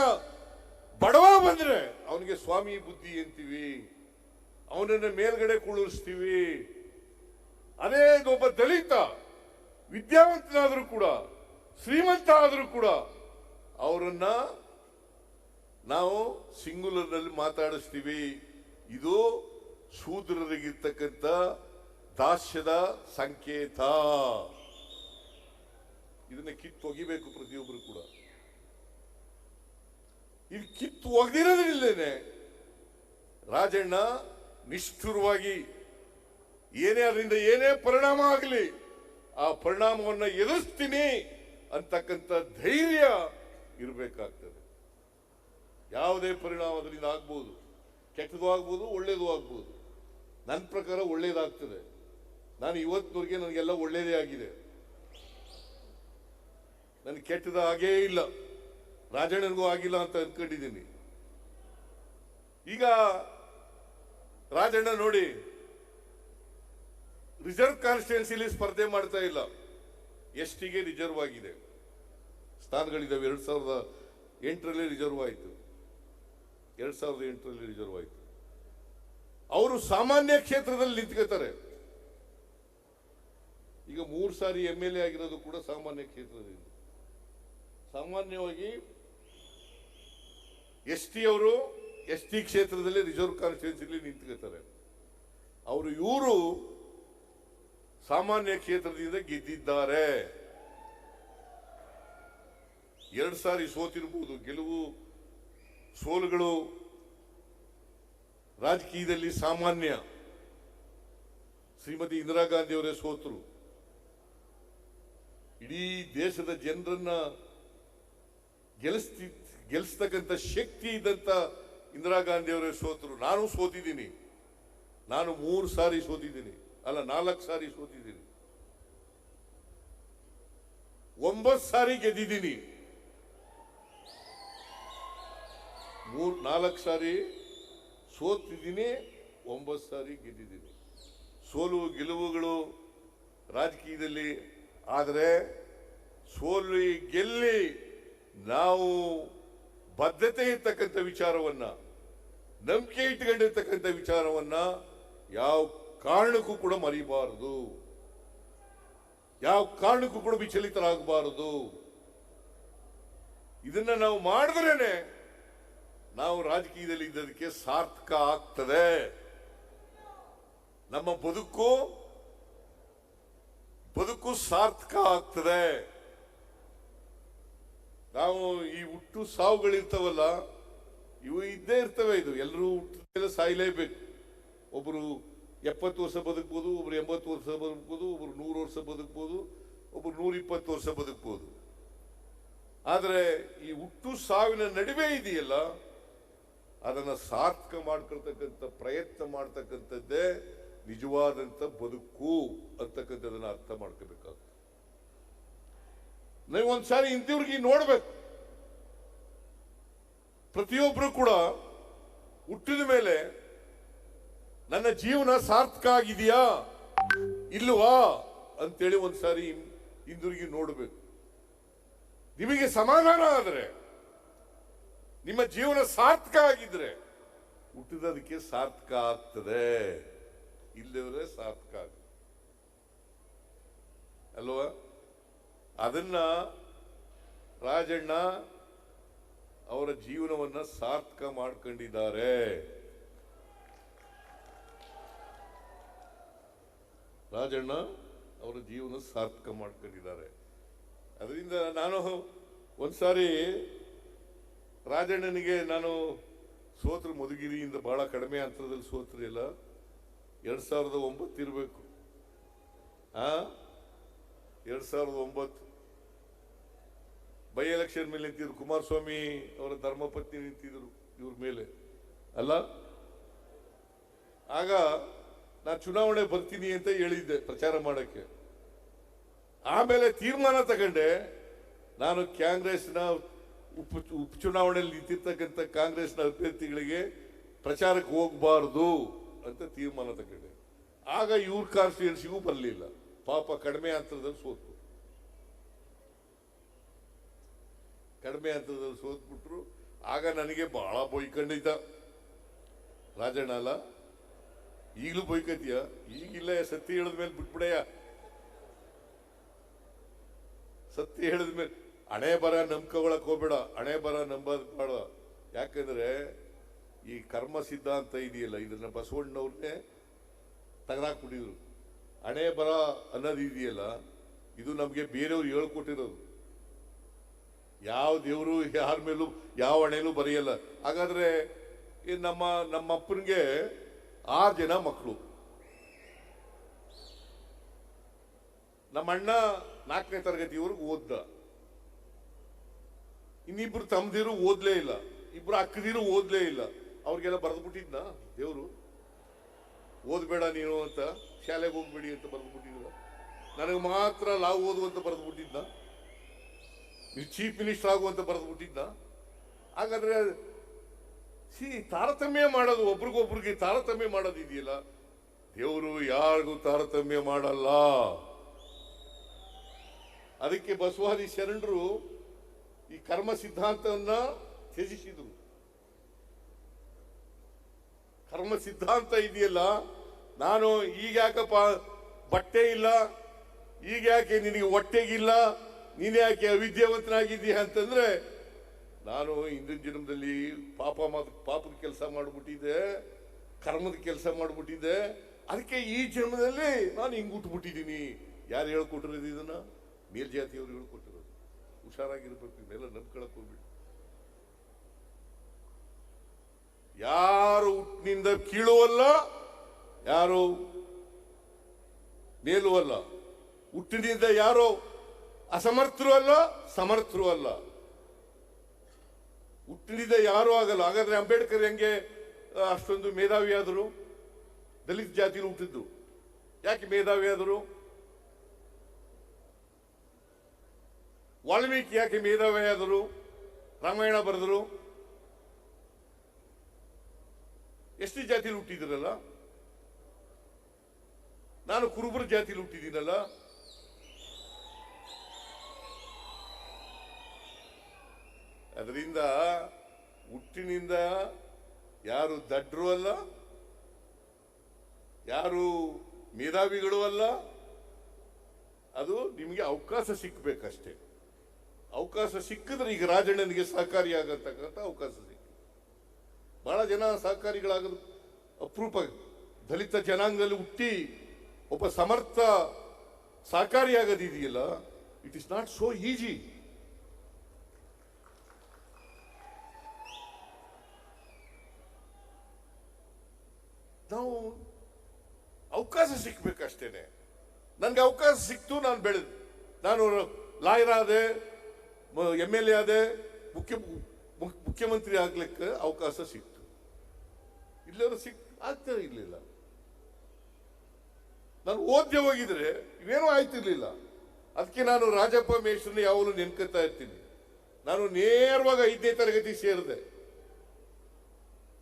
ಬಡವ ಬಂದ್ರೆ ಅವನಿಗೆ ಸ್ವಾಮಿ ಬುದ್ಧಿ ಅಂತೀವಿ, ಅವನನ್ನ ಮೇಲ್ಗಡೆ ಕುಳ್ಳಿಸ್ತೀವಿ. ಅದೇ ಒಬ್ಬ ದಲಿತ ವಿದ್ಯಾವಂತನಾದರೂ ಕೂಡ ಶ್ರೀಮಂತ ಆದರೂ ಕೂಡ ಅವರನ್ನ ನಾವು ಸಿಂಗುಲರ್ ನಲ್ಲಿ ಮಾತಾಡಿಸ್ತೀವಿ. ಇದು ಶೂದ್ರರಿಗಿರ್ತಕ್ಕಂಥ ದಾಸ್ಯದ ಸಂಕೇತ. ಇದನ್ನ ಕಿತ್ತು ಒಗಿಬೇಕು ಪ್ರತಿಯೊಬ್ಬರು ಕೂಡ. ಇದು ಕಿತ್ತು ಒಗೆದಿರೋದ್ರಿಲ್ಲೇನೆ ರಾಜಣ್ಣ ನಿಷ್ಠುರವಾಗಿ ಏನೇ ಅದರಿಂದ ಏನೇ ಪರಿಣಾಮ ಆಗಲಿ ಆ ಪರಿಣಾಮವನ್ನು ಎದುರಿಸ್ತೀನಿ ಅಂತಕ್ಕಂಥ ಧೈರ್ಯ ಇರಬೇಕಾಗ್ತದೆ. ಯಾವುದೇ ಪರಿಣಾಮ ಅದರಿಂದ ಆಗ್ಬೋದು, ಕೆಟ್ಟದ್ದು ಆಗ್ಬೋದು, ಒಳ್ಳೇದು ಆಗ್ಬೋದು. ನನ್ನ ಪ್ರಕಾರ ಒಳ್ಳೇದಾಗ್ತದೆ. ನಾನು ಇವತ್ತಿನವರೆಗೆ ನನಗೆಲ್ಲ ಒಳ್ಳೇದೇ ಆಗಿದೆ, ನನಗೆ ಕೆಟ್ಟದ ಆಗೇ ಇಲ್ಲ, ರಾಜಣ್ಣನಿಗೂ ಆಗಿಲ್ಲ ಅಂತ ಅನ್ಕೊಂಡಿದ್ದೀನಿ. ಈಗ ರಾಜಣ್ಣ ನೋಡಿ, ರಿಸರ್ವ್ ಕಾನ್ಸ್ಟಿಟ್ಯೂನ್ಸಿಲಿ ಸ್ಪರ್ಧೆ ಮಾಡ್ತಾ ಇಲ್ಲ, ಎಸ್ಟಿಗೆ ರಿಸರ್ವ್ ಆಗಿದೆ, ಸ್ಥಾನಗಳಿದ್ದಾವೆ. 2008ರಲ್ಲಿ ರಿಸರ್ವ್ ಆಯಿತು, 2008ರಲ್ಲಿ ರಿಸರ್ವ್ ಆಯಿತು. ಅವರು ಸಾಮಾನ್ಯ ಕ್ಷೇತ್ರದಲ್ಲಿ ನಿಂತ್ಕೋತಾರೆ. ಈಗ 3 ಸಾರಿ MLA ಆಗಿರೋದು ಕೂಡ ಸಾಮಾನ್ಯ ಕ್ಷೇತ್ರದಲ್ಲಿ. ಸಾಮಾನ್ಯವಾಗಿ ಅವರು ST ಕ್ಷೇತ್ರದಲ್ಲಿ ರಿಸರ್ವ್ ಕಾನ್ಸ್ಟಿಟ್ಯೂನ್ಸಿಲಿ ನಿಂತ್ಕೋತಾರೆ. ಇವರು ಸಾಮಾನ್ಯ ಕ್ಷೇತ್ರದಿಂದ ಗೆದ್ದಿದ್ದಾರೆ. 2 ಸಾರಿ ಸೋತಿರ್ಬೋದು. ಗೆಲುವು ಸೋಲುಗಳು ರಾಜಕೀಯದಲ್ಲಿ ಸಾಮಾನ್ಯ. ಶ್ರೀಮತಿ ಇಂದಿರಾ ಗಾಂಧಿ ಅವರೇ ಸೋತರು. ಇಡೀ ದೇಶದ ಜನರನ್ನ ಗೆಲ್ಲಿಸ್ತಕ್ಕಂಥ ಶಕ್ತಿ ಇದ್ದಂತ ಇಂದಿರಾ ಗಾಂಧಿ ಅವರೇ ಸೋತರು. ನಾನು ಸೋತಿದ್ದೀನಿ. ನಾನು 3 ಸಾರಿ ಸೋತಿದ್ದೀನಿ, ಅಲ್ಲ 4 ಸಾರಿ ಸೋತಿದ್ದೀನಿ. 9 ಸಾರಿ ಗೆದ್ದಿದ್ದೀನಿ. 4 ಸಾರಿ ಸೋತಿದ್ದೀನಿ, 9 ಸಾರಿ ಗೆದ್ದಿದ್ದೀನಿ. ಸೋಲು ಗೆಲುವುಗಳು ರಾಜಕೀಯದಲ್ಲಿ. ಆದರೆ ಸೋಲು ಗೆಲ್ಲಿ ನಾವು ಬದ್ಧತೆ ಇರ್ತಕ್ಕಂಥ ವಿಚಾರವನ್ನ, ನಂಬಿಕೆ ಇಟ್ಟುಕೊಂಡಿರ್ತಕ್ಕಂಥ ವಿಚಾರವನ್ನ ಯಾವ ಕಾರಣಕ್ಕೂ ಕೂಡ ಮರಿಬಾರದು, ಯಾವ ಕಾರಣಕ್ಕೂ ಕೂಡ ವಿಚಲಿತರಾಗಬಾರದು. ಇದನ್ನ ನಾವು ಮಾಡಿದ್ರೇನೆ ನಾವು ರಾಜಕೀಯದಲ್ಲಿ ಇದ್ದದಕ್ಕೆ ಸಾರ್ಥಕ ಆಗ್ತದೆ. ನಮ್ಮ ಬದುಕು ಸಾರ್ಥಕ ಆಗ್ತದೆ. ನಾವು ಈ ಹುಟ್ಟು ಸಾವುಗಳಿರ್ತಾವಲ್ಲ, ಇವು ಇದ್ದೇ ಇರ್ತವೆ. ಇದು ಎಲ್ಲರೂ ಹುಟ್ಟಿದ ಸಾಯಲೇಬೇಕು. ಒಬ್ರು 70 ವರ್ಷ ಬದುಕಬಹುದು, ಒಬ್ರು 80 ವರ್ಷ ಬದುಕಬಹುದು, ಒಬ್ರು 100 ವರ್ಷ ಬದುಕಬಹುದು, ಒಬ್ರು 120 ವರ್ಷ ಬದುಕಬಹುದು. ಆದರೆ ಈ ಹುಟ್ಟು ಸಾವಿನ ನಡುವೆ ಇದೆಯಲ್ಲ, ಅದನ್ನ ಸಾರ್ಥಕ ಮಾಡ್ಕೊಳ್ತಕ್ಕಂಥ ಪ್ರಯತ್ನ ಮಾಡ್ತಕ್ಕಂಥದ್ದೇ ನಿಜವಾದಂತ ಬದುಕು ಅಂತಕ್ಕಂಥದನ್ನ ಅರ್ಥ ಮಾಡ್ಕೋಬೇಕಾಗ್ತದೆ. ನೀವು ಒಂದ್ಸಾರಿ ಇಂಥವ್ರಿಗೆ ನೋಡ್ಬೇಕು. ಪ್ರತಿಯೊಬ್ರು ಕೂಡ ಹುಟ್ಟಿದ ಮೇಲೆ ನನ್ನ ಜೀವನ ಸಾರ್ಥಕ ಆಗಿದೆಯಾ ಇಲ್ವಾ ಅಂತೇಳಿ ಒಂದ್ಸಾರಿ ಹಿಂದಿರುಗಿ ನೋಡ್ಬೇಕು. ನಿಮಗೆ ಸಮಾಧಾನ ಆದ್ರೆ, ನಿಮ್ಮ ಜೀವನ ಸಾರ್ಥಕ ಆಗಿದ್ರೆ ಹುಟ್ಟಿದದಕ್ಕೆ ಸಾರ್ಥಕ ಆಗ್ತದೆ, ಇಲ್ಲವರೇ ಸಾರ್ಥಕ ಆಗ ಅಲ್ವಾ? ಅದನ್ನ ರಾಜಣ್ಣ ಅವರ ಜೀವನವನ್ನ ಸಾರ್ಥಕ ಮಾಡ್ಕೊಂಡಿದ್ದಾರೆ. ರಾಜಣ್ಣ ಅವರ ಜೀವನ ಸಾರ್ಥಕ ಮಾಡ್ಕೊಂಡಿದ್ದಾರೆ. ಅದರಿಂದ ನಾನು ಒಂದ್ಸಾರಿ ರಾಜಣ್ಣನಿಗೆ ನಾನು ಸೋತ್ರು, ಮಧುಗಿರಿಯಿಂದ ಬಹಳ ಕಡಿಮೆ ಅಂತರದಲ್ಲಿ ಸೋತ್ರಿಲ್ಲ, 2009 ಇರಬೇಕು. 2009 ಬೈ ಎಲೆಕ್ಷನ್ ಮೇಲೆ ನಿಂತಿದ್ರು. ಕುಮಾರಸ್ವಾಮಿ ಅವರ ಧರ್ಮಪತ್ನಿ ನಿಂತಿದ್ರು ಇವ್ರ ಮೇಲೆ ಅಲ್ಲ. ಆಗ ನಾನು ಚುನಾವಣೆ ಬರ್ತೀನಿ ಅಂತ ಹೇಳಿದ್ದೆ ಪ್ರಚಾರ ಮಾಡಕ್ಕೆ. ಆಮೇಲೆ ತೀರ್ಮಾನ ತಗೊಂಡೆ, ನಾನು ಕಾಂಗ್ರೆಸ್ನ ಉಪಚುನಾವಣೆಯಲ್ಲಿ ನಿಂತಿರ್ತಕ್ಕಂಥ ಕಾಂಗ್ರೆಸ್ನ ಅಭ್ಯರ್ಥಿಗಳಿಗೆ ಪ್ರಚಾರಕ್ಕೆ ಹೋಗಬಾರದು ಅಂತ ತೀರ್ಮಾನ ತಗೊಂಡೆ. ಆಗ ಇವ್ರ ಕಾನ್ಸ್ಟಿಟ್ಯೂನ್ಸಿಗೂ ಬರಲಿಲ್ಲ, ಪಾಪ ಕಡಿಮೆ ಅಂತರದಲ್ಲಿ ಸೋತು. ಕಡಿಮೆ ಅಂತರದಲ್ಲಿ ಸೋತ್ಬಿಟ್ರು. ಆಗ ನನಗೆ ಬಹಳ ಬೈಕೊಂಡಿದ್ದ ರಾಜಣ್ಣ. ಅಲ್ಲ, ಈಗಲೂ ಬೈಕತಿಯ? ಈಗಿಲ್ಲ, ಸತ್ಯ ಹೇಳಿದ್ಮೇಲೆ ಬಿಟ್ಬಿಡಯ್ಯ. ಸತ್ಯ ಹೇಳಿದ್ಮೇಲೆ ಹಣೆ ಬರ ನಂಬ್ಕೊಳಕ್ ಹೋಗ್ಬೇಡ, ಹಣೆ ಬರ ನಂಬೋದು ಬೇಡ. ಯಾಕಂದ್ರೆ ಈ ಕರ್ಮ ಸಿದ್ಧಾಂತ ಇದೆಯಲ್ಲ, ಇದನ್ನ ಬಸವಣ್ಣವ್ರನ್ನೇ ತೆಗೆದಾಕ್ಬಿಟ್ಟಿದ್ರು. ಹಣೆ ಬರ ಅನ್ನೋದು ಇದೆಯಲ್ಲ, ಇದು ನಮ್ಗೆ ಬೇರೆಯವ್ರು ಹೇಳ್ಕೊಟ್ಟಿರೋದು. ಯಾವ ದೇವರು ಯಾರ ಮೇಲೂ ಯಾವ ಹಣೆಲೂ ಬರೆಯಲ್ಲ. ಹಾಗಾದ್ರೆ ನಮ್ಮ ಅಪ್ಪನಿಗೆ 6 ಜನ ಮಕ್ಕಳು. ನಮ್ಮ ಅಣ್ಣ 4ನೇ ತರಗತಿವರೆಗೂ ಓದ್ದ. ಇನ್ನಿಬ್ರು ತಮ್ಮದಿರು ಓದ್ಲೇ ಇಲ್ಲ, ಇಬ್ರು ಅಕ್ಕದಿರು ಓದ್ಲೇ ಇಲ್ಲ. ಅವ್ರಿಗೆಲ್ಲ ಬರೆದ್ಬಿಟ್ಟಿದ್ನ ದೇವರು, ಓದ್ಬೇಡ ನೀನು ಅಂತ, ಶಾಲೆಗೆ ಹೋಗ್ಬೇಡಿ ಅಂತ ಬರೆದ್ಬಿಟ್ಟಿದ್ದ. ನನಗೆ ಮಾತ್ರ ಲಾ ಓದು ಅಂತ ಬರೆದ್ಬಿಟ್ಟಿದ್ನ, ನೀವು ಚೀಫ್ ಮಿನಿಸ್ಟರ್ ಆಗುವಂತ ಬರೆದ್ಬಿಟ್ಟಿದ್ನ. ಹಾಗಾದ್ರೆ ತಾರತಮ್ಯ ಮಾಡೋದು, ಒಬ್ರಿಗೊಬ್ರಿಗೆ ತಾರತಮ್ಯ ಮಾಡೋದು ಇದೆಯಲ್ಲ, ದೇವರು ಯಾರಿಗೂ ತಾರತಮ್ಯ ಮಾಡಲ್ಲ. ಅದಕ್ಕೆ ಬಸವಾದಿ ಶರಣರು ಈ ಕರ್ಮ ಸಿದ್ಧಾಂತವನ್ನ ತ್ಯಜಿಸಿದ್ರು. ಕರ್ಮ ಸಿದ್ಧಾಂತ ಇದೆಯಲ್ಲ, ನಾನು ಈಗ ಯಾಕಪ್ಪ ಬಟ್ಟೆ ಇಲ್ಲ, ಈಗ ಯಾಕೆ ನಿನಗೆ ಹೊಟ್ಟೆಗಿಲ್ಲ, ನೀನು ಯಾಕೆ ಅವಿದ್ಯಾವಂತನಾಗಿದ್ದೀಯ ಅಂತಂದ್ರೆ, ನಾನು ಹಿಂದಿನ ಜನ್ಮದಲ್ಲಿ ಪಾಪದ ಕೆಲಸ ಮಾಡಿಬಿಟ್ಟಿದ್ದೆ, ಕರ್ಮದ ಕೆಲಸ ಮಾಡಿಬಿಟ್ಟಿದ್ದೆ, ಅದಕ್ಕೆ ಈ ಜನ್ಮದಲ್ಲಿ ನಾನು ಹಿಂಗೆ ಹುಟ್ಟುಬಿಟ್ಟಿದ್ದೀನಿ. ಯಾರು ಹೇಳ್ಕೊಟ್ಟಿರೋದು ಇದನ್ನ? ಮೇಲ್ಜಾತಿಯವರು ಹೇಳ್ಕೊಟ್ಟಿರೋದು. ಹುಷಾರಾಗಿರ್ಬೇಕು, ಇದನ್ನೆಲ್ಲ ನಂಬ್ಕೊಳಕ್ ಹೋಗ್ಬಿಟ್ಟು. ಯಾರು ಹುಟ್ಟಿನಿಂದ ಕೀಳುವಲ್ಲ, ಯಾರು ಮೇಲೂ ಅಲ್ಲ. ಹುಟ್ಟಿನಿಂದ ಯಾರೋ ಅಸಮರ್ಥರು ಅಲ್ಲ, ಸಮರ್ಥರು ಅಲ್ಲ. ಹುಟ್ಟಿನಿಂದ ಯಾರೂ ಆಗಲ್ಲ. ಹಾಗಾದ್ರೆ ಅಂಬೇಡ್ಕರ್ ಹೆಂಗೆ ಅಷ್ಟೊಂದು ಮೇಧಾವಿ ಆದರು? ದಲಿತ ಜಾತಿಲಿ ಹುಟ್ಟಿದ್ದು, ಯಾಕೆ ಮೇಧಾವಿ ಆದರು? ವಾಲ್ಮೀಕಿ ಯಾಕೆ ಮೇಧಾವಿ ಆದರು? ರಾಮಾಯಣ ಬರೆದರು. ಎಷ್ಟು ಜಾತಿಲಿ ಹುಟ್ಟಿದ್ರಲ್ಲ. ನಾನು ಕುರುಬರ ಜಾತಿಲಿ ಹುಟ್ಟಿದ್ದೀನಲ್ಲ. ಅದರಿಂದ ಹುಟ್ಟಿನಿಂದ ಯಾರು ದಡ್ರು ಅಲ್ಲ, ಯಾರು ಮೇಧಾವಿಗಳು ಅಲ್ಲ. ಅದು ನಿಮಗೆ ಅವಕಾಶ ಸಿಕ್ಕಬೇಕಷ್ಟೇ. ಅವಕಾಶ ಸಿಕ್ಕಿದ್ರೆ, ಈಗ ರಾಜಣ್ಣನಿಗೆ ಸಹಕಾರಿಯಾಗತಕ್ಕಂಥ ಅವಕಾಶ ಸಿಕ್ಕ, ಬಹಳ ಜನ ಸಹಕಾರಿಗಳಾಗೋದು ಅಪರೂಪ. ದಲಿತ ಜನಾಂಗದಲ್ಲಿ ಹುಟ್ಟಿ ಒಬ್ಬ ಸಮರ್ಥ ಸಹಕಾರಿಯಾಗೋದಿದೆಯಲ್ಲ, it is not so easy. ನಾವು ಅವಕಾಶ ಸಿಕ್ಬೇಕಷ್ಟೇನೆ. ನನಗೆ ಅವಕಾಶ ಸಿಕ್ತು, ನಾನು ಬೆಳೆದು, ನಾನು ಲಾಯರ್ ಆದೆ, MLA ಆದೆ, ಮುಖ್ಯಮಂತ್ರಿ ಆಗ್ಲಿಕ್ಕೆ ಅವಕಾಶ ಸಿಕ್ತು. ಇಲ್ಲರೂ ಆಗ್ತಾ ಇರ್ಲಿಲ್ಲ. ನಾನು ಓದ್ದೆ ಹೋಗಿದ್ರೆ ಇವೇನೂ ಆಯ್ತಿರ್ಲಿಲ್ಲ. ಅದಕ್ಕೆ ನಾನು ರಾಜಪ್ಪ ಮೇಷ್ರನ್ನ ಯಾವಾಗಲೂ ನೆನ್ಕೊತಾ ಇರ್ತೀನಿ. ನಾನು ನೇರವಾಗಿ 5ನೇ ತರಗತಿ ಸೇರಿದೆ.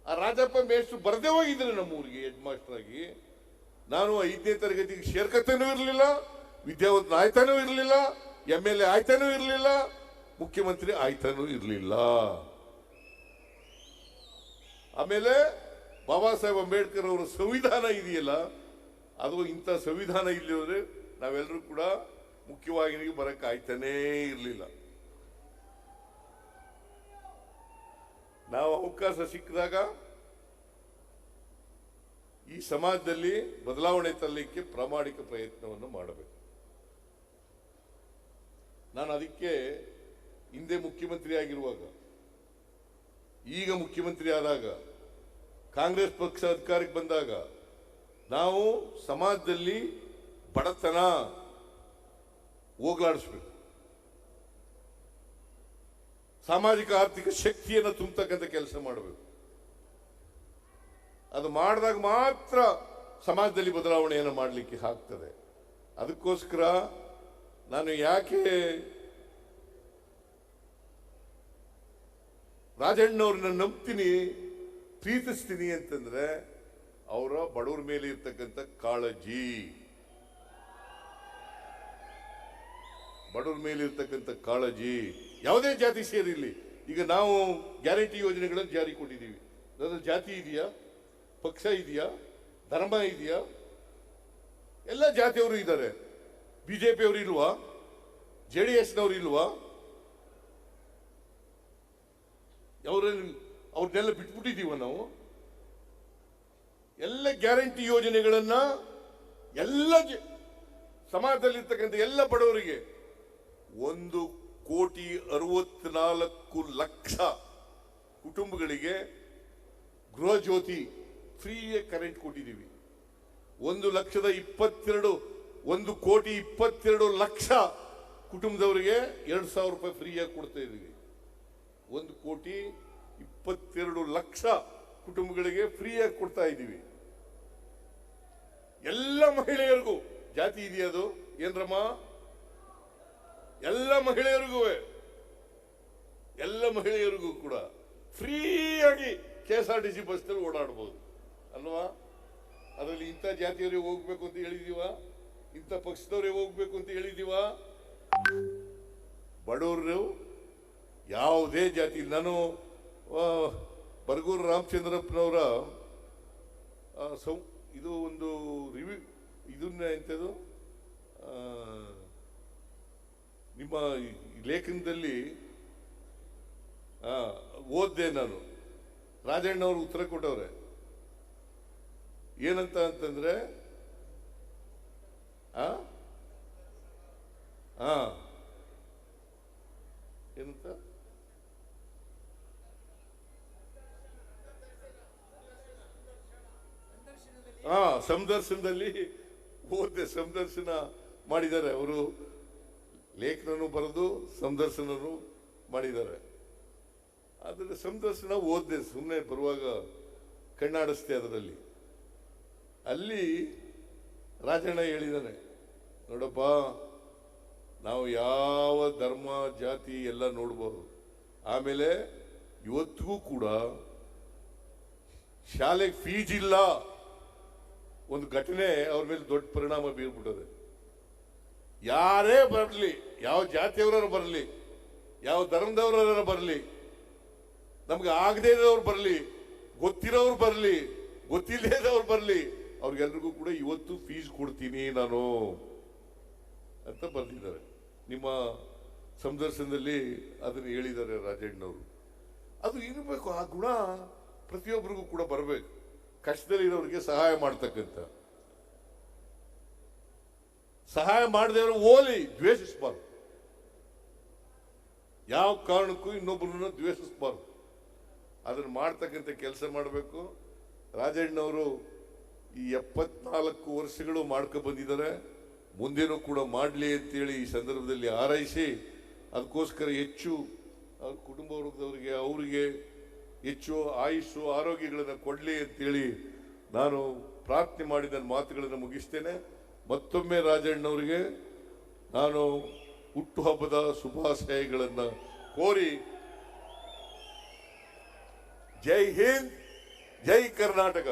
ಆ ರಾಜಪ್ಪ ಮೇಷ್ಟ್ರು ಬರದೇ ಹೋಗಿದ್ರೆ ನಮ್ಮೂರಿಗೆ ಹೆಡ್ ಮಾಸ್ಟರ್ ಆಗಿ, ನಾನು 5ನೇ ತರಗತಿಗೆ ಸೇರ್ಕತಾನೂ ಇರಲಿಲ್ಲ, ವಿದ್ಯಾವಂತನ ಆಯ್ತಾನೂ ಇರಲಿಲ್ಲ, MLA ಆಯ್ತಾನೂ ಇರಲಿಲ್ಲ, ಮುಖ್ಯಮಂತ್ರಿ ಆಯ್ತಾನೂ ಇರಲಿಲ್ಲ. ಆಮೇಲೆ ಬಾಬಾ ಸಾಹೇಬ್ ಅಂಬೇಡ್ಕರ್ ಅವರ ಸಂವಿಧಾನ ಇದೆಯಲ್ಲ, ಅದು ಇಂಥ ಸಂವಿಧಾನ ಇಲ್ಲಿ ಹೋದ್ರೆ ನಾವೆಲ್ಲರೂ ಕೂಡ ಮುಖ್ಯವಾಹಿನಿಗೆ ಬರಕ್ಕೆ ಆಯ್ತಾನೇ ಇರಲಿಲ್ಲ. ನಾವು ಅವಕಾಶ ಸಿಕ್ಕಿದಾಗ ಈ ಸಮಾಜದಲ್ಲಿ ಬದಲಾವಣೆ ತರಲಿಕ್ಕೆ ಪ್ರಾಮಾಣಿಕ ಪ್ರಯತ್ನವನ್ನು ಮಾಡಬೇಕು. ನಾನು ಅದಕ್ಕೆ ಹಿಂದೆ ಮುಖ್ಯಮಂತ್ರಿ ಆಗಿರುವಾಗ, ಈಗ ಮುಖ್ಯಮಂತ್ರಿ ಆದಾಗ, ಕಾಂಗ್ರೆಸ್ ಪಕ್ಷ ಅಧಿಕಾರಕ್ಕೆ ಬಂದಾಗ, ನಾವು ಸಮಾಜದಲ್ಲಿ ಬಡತನ ಹೋಗಲಾಡಿಸ್ಬೇಕು, ಸಾಮಾಜಿಕ ಆರ್ಥಿಕ ಶಕ್ತಿಯನ್ನು ತುಂಬತಕ್ಕಂಥ ಕೆಲಸ ಮಾಡಬೇಕು. ಅದು ಮಾಡಿದಾಗ ಮಾತ್ರ ಸಮಾಜದಲ್ಲಿ ಬದಲಾವಣೆಯನ್ನು ಮಾಡಲಿಕ್ಕೆ ಆಗ್ತದೆ. ಅದಕ್ಕೋಸ್ಕರ ನಾನು ಯಾಕೆ ರಾಜಣ್ಣವ್ರನ್ನ ನಂಬ್ತೀನಿ, ಪ್ರೀತಿಸ್ತೀನಿ ಅಂತಂದ್ರೆ, ಅವರ ಬಡವರ ಮೇಲೆ ಇರ್ತಕ್ಕಂಥ ಕಾಳಜಿ, ಬಡವರ ಮೇಲೆ ಇರ್ತಕ್ಕಂಥ ಕಾಳಜಿ. ಯಾವುದೇ ಜಾತಿ ಸೇರಿರಲಿ. ಈಗ ನಾವು ಗ್ಯಾರಂಟಿ ಯೋಜನೆಗಳನ್ನು ಜಾರಿ ಕೊಟ್ಟಿದ್ದೀವಿ. ಅದರ ಜಾತಿ ಇದೆಯಾ, ಪಕ್ಷ ಇದೆಯಾ, ಧರ್ಮ ಇದೆಯಾ? ಎಲ್ಲ ಜಾತಿಯವರು ಇದ್ದಾರೆ. ಬಿಜೆಪಿ ಅವರು ಇಲ್ವಾ? JDS ನವರು ಇಲ್ವಾ? ಅವ್ರನ್ನೆಲ್ಲ ಬಿಟ್ಬಿಟ್ಟಿದ್ದೀವ ನಾವು? ಎಲ್ಲ ಗ್ಯಾರಂಟಿ ಯೋಜನೆಗಳನ್ನ ಎಲ್ಲ ಸಮಾಜದಲ್ಲಿರ್ತಕ್ಕಂಥ ಎಲ್ಲ ಬಡವರಿಗೆ 1,64,00,000 ಕುಟುಂಬಗಳಿಗೆ ಗೃಹ ಜ್ಯೋತಿ ಫ್ರೀ ಕರೆಂಟ್ ಕೊಟ್ಟಿದ್ದೀವಿ. 1,22,000 1,22,00,000 ಕುಟುಂಬದವರಿಗೆ 2,000 ರೂಪಾಯಿ ಫ್ರೀಯಾಗಿ ಕೊಡ್ತಾ ಇದ್ದೀವಿ. 1,22,00,000 ಕುಟುಂಬಗಳಿಗೆ ಫ್ರೀಯಾಗಿ ಕೊಡ್ತಾ ಇದ್ದೀವಿ. ಎಲ್ಲ ಮಹಿಳೆಯರಿಗೂ ಜಾತಿ ಇದೆಯದು ಏನ್ರಮ್ಮ? ಎಲ್ಲ ಮಹಿಳೆಯರಿಗೂ ಕೂಡ ಫ್ರೀಯಾಗಿ KSRTC ಬಸ್ನಲ್ಲಿ ಓಡಾಡಬಹುದು ಅಲ್ವಾ? ಅದರಲ್ಲಿ ಇಂಥ ಜಾತಿಯವರಿಗೆ ಹೋಗ್ಬೇಕು ಅಂತ ಹೇಳಿದೀವ, ಇಂಥ ಪಕ್ಷದವರೇ ಹೋಗ್ಬೇಕು ಅಂತ ಹೇಳಿದೀವ? ಬಡವರು ಯಾವುದೇ ಜಾತಿ. ನಾನು ಬರಗೂರು ರಾಮಚಂದ್ರಪ್ಪನವರ ಇದು ಒಂದು ರಿವ್ಯೂ ಇದನ್ನ ಎಂಥದ್ದು ನಿಮ್ಮ ಲೇಖನದಲ್ಲಿ ಓದ್ದೆ ನಾನು. ರಾಜಣ್ಣವರು ಉತ್ತರ ಕೊಟ್ಟವ್ರೆ. ಏನಂತ ಅಂತಂದ್ರೆ ಏನಂತ ಸಂದರ್ಶನದಲ್ಲಿ ಓದ್ದೆ. ಸಂದರ್ಶನ ಮಾಡಿದ್ದಾರೆ ಅವರು, ಲೇಖನೂ ಬರೆದು ಸಂದರ್ಶನೂ ಮಾಡಿದ್ದಾರೆ. ಆದರೆ ಸಂದರ್ಶನ ಓದ್ದೆ, ಸುಮ್ಮನೆ ಬರುವಾಗ ಕಣ್ಣಾಡಿಸ್ತೆ. ಅದರಲ್ಲಿ ಅಲ್ಲಿ ರಾಜಣ್ಣ ಹೇಳಿದ್ದಾನೆ, ನೋಡಪ್ಪ, ನಾವು ಯಾವ ಧರ್ಮ ಜಾತಿ ಎಲ್ಲ ನೋಡ್ಬೋದು. ಆಮೇಲೆ ಇವತ್ತಿಗೂ ಕೂಡ ಶಾಲೆಗೆ ಫೀಸ್ ಇಲ್ಲ. ಒಂದು ಘಟನೆ ಅವ್ರ ಮೇಲೆ ದೊಡ್ಡ ಪರಿಣಾಮ ಬೀರ್ಬಿಟ್ಟದೆ. ಯಾರೇ ಬರಲಿ, ಯಾವ ಜಾತಿಯವರ ಬರಲಿ, ಯಾವ ಧರ್ಮದವರ ಬರಲಿ, ನಮ್ಗೆ ಆಗದೇ ಇರೋರು ಬರಲಿ, ಗೊತ್ತಿರೋರು ಬರಲಿ, ಗೊತ್ತಿಲ್ಲದವ್ರು ಬರಲಿ, ಅವ್ರಿಗೆಲ್ರಿಗೂ ಕೂಡ ಇವತ್ತು ಫೀಸ್ ಕೊಡ್ತೀನಿ ನಾನು ಅಂತ ಬರೆದಿದ್ದಾರೆ. ನಿಮ್ಮ ಸಂದರ್ಶನದಲ್ಲಿ ಅದನ್ನು ಹೇಳಿದ್ದಾರೆ ರಾಜಣ್ಣವರು. ಅದು ಇರಬೇಕು, ಆ ಗುಣ ಪ್ರತಿಯೊಬ್ಬರಿಗೂ ಕೂಡ ಬರಬೇಕು. ಕಷ್ಟದಲ್ಲಿರೋರಿಗೆ ಸಹಾಯ ಮಾಡ್ತಕ್ಕಂಥ, ಸಹಾಯ ಮಾಡದೇವರು ಓಲಿ ದ್ವೇಷಿಸಬಾರ್ದು. ಯಾವ ಕಾರಣಕ್ಕೂ ಇನ್ನೊಬ್ಬರನ್ನ ದ್ವೇಷಿಸಬಾರ್ದು. ಅದನ್ನು ಮಾಡ್ತಕ್ಕಂಥ ಕೆಲಸ ಮಾಡಬೇಕು. ರಾಜಣ್ಣವರು ಈ 74 ವರ್ಷಗಳು ಮಾಡ್ಕೊ ಬಂದಿದ್ದಾರೆ. ಮುಂದೇನೂ ಕೂಡ ಮಾಡಲಿ ಅಂತೇಳಿ ಈ ಸಂದರ್ಭದಲ್ಲಿ ಹಾರೈಸಿ, ಅದಕ್ಕೋಸ್ಕರ ಹೆಚ್ಚು ಅವ್ರ ಕುಟುಂಬ ವರ್ಗದವರಿಗೆ ಅವರಿಗೆ ಹೆಚ್ಚು ಆಯುಷು ಆರೋಗ್ಯಗಳನ್ನು ಕೊಡಲಿ ಅಂತೇಳಿ ನಾನು ಪ್ರಾರ್ಥನೆ ಮಾಡಿ ನನ್ನ ಮಾತುಗಳನ್ನು ಮುಗಿಸ್ತೇನೆ. ಮತ್ತೊಮ್ಮೆ ರಾಜಣ್ಣವರಿಗೆ ನಾನು ಹುಟ್ಟುಹಬ್ಬದ ಶುಭಾಶಯಗಳನ್ನು ಕೋರಿ, ಜೈ ಹಿಂದ್, ಜೈ ಕರ್ನಾಟಕ.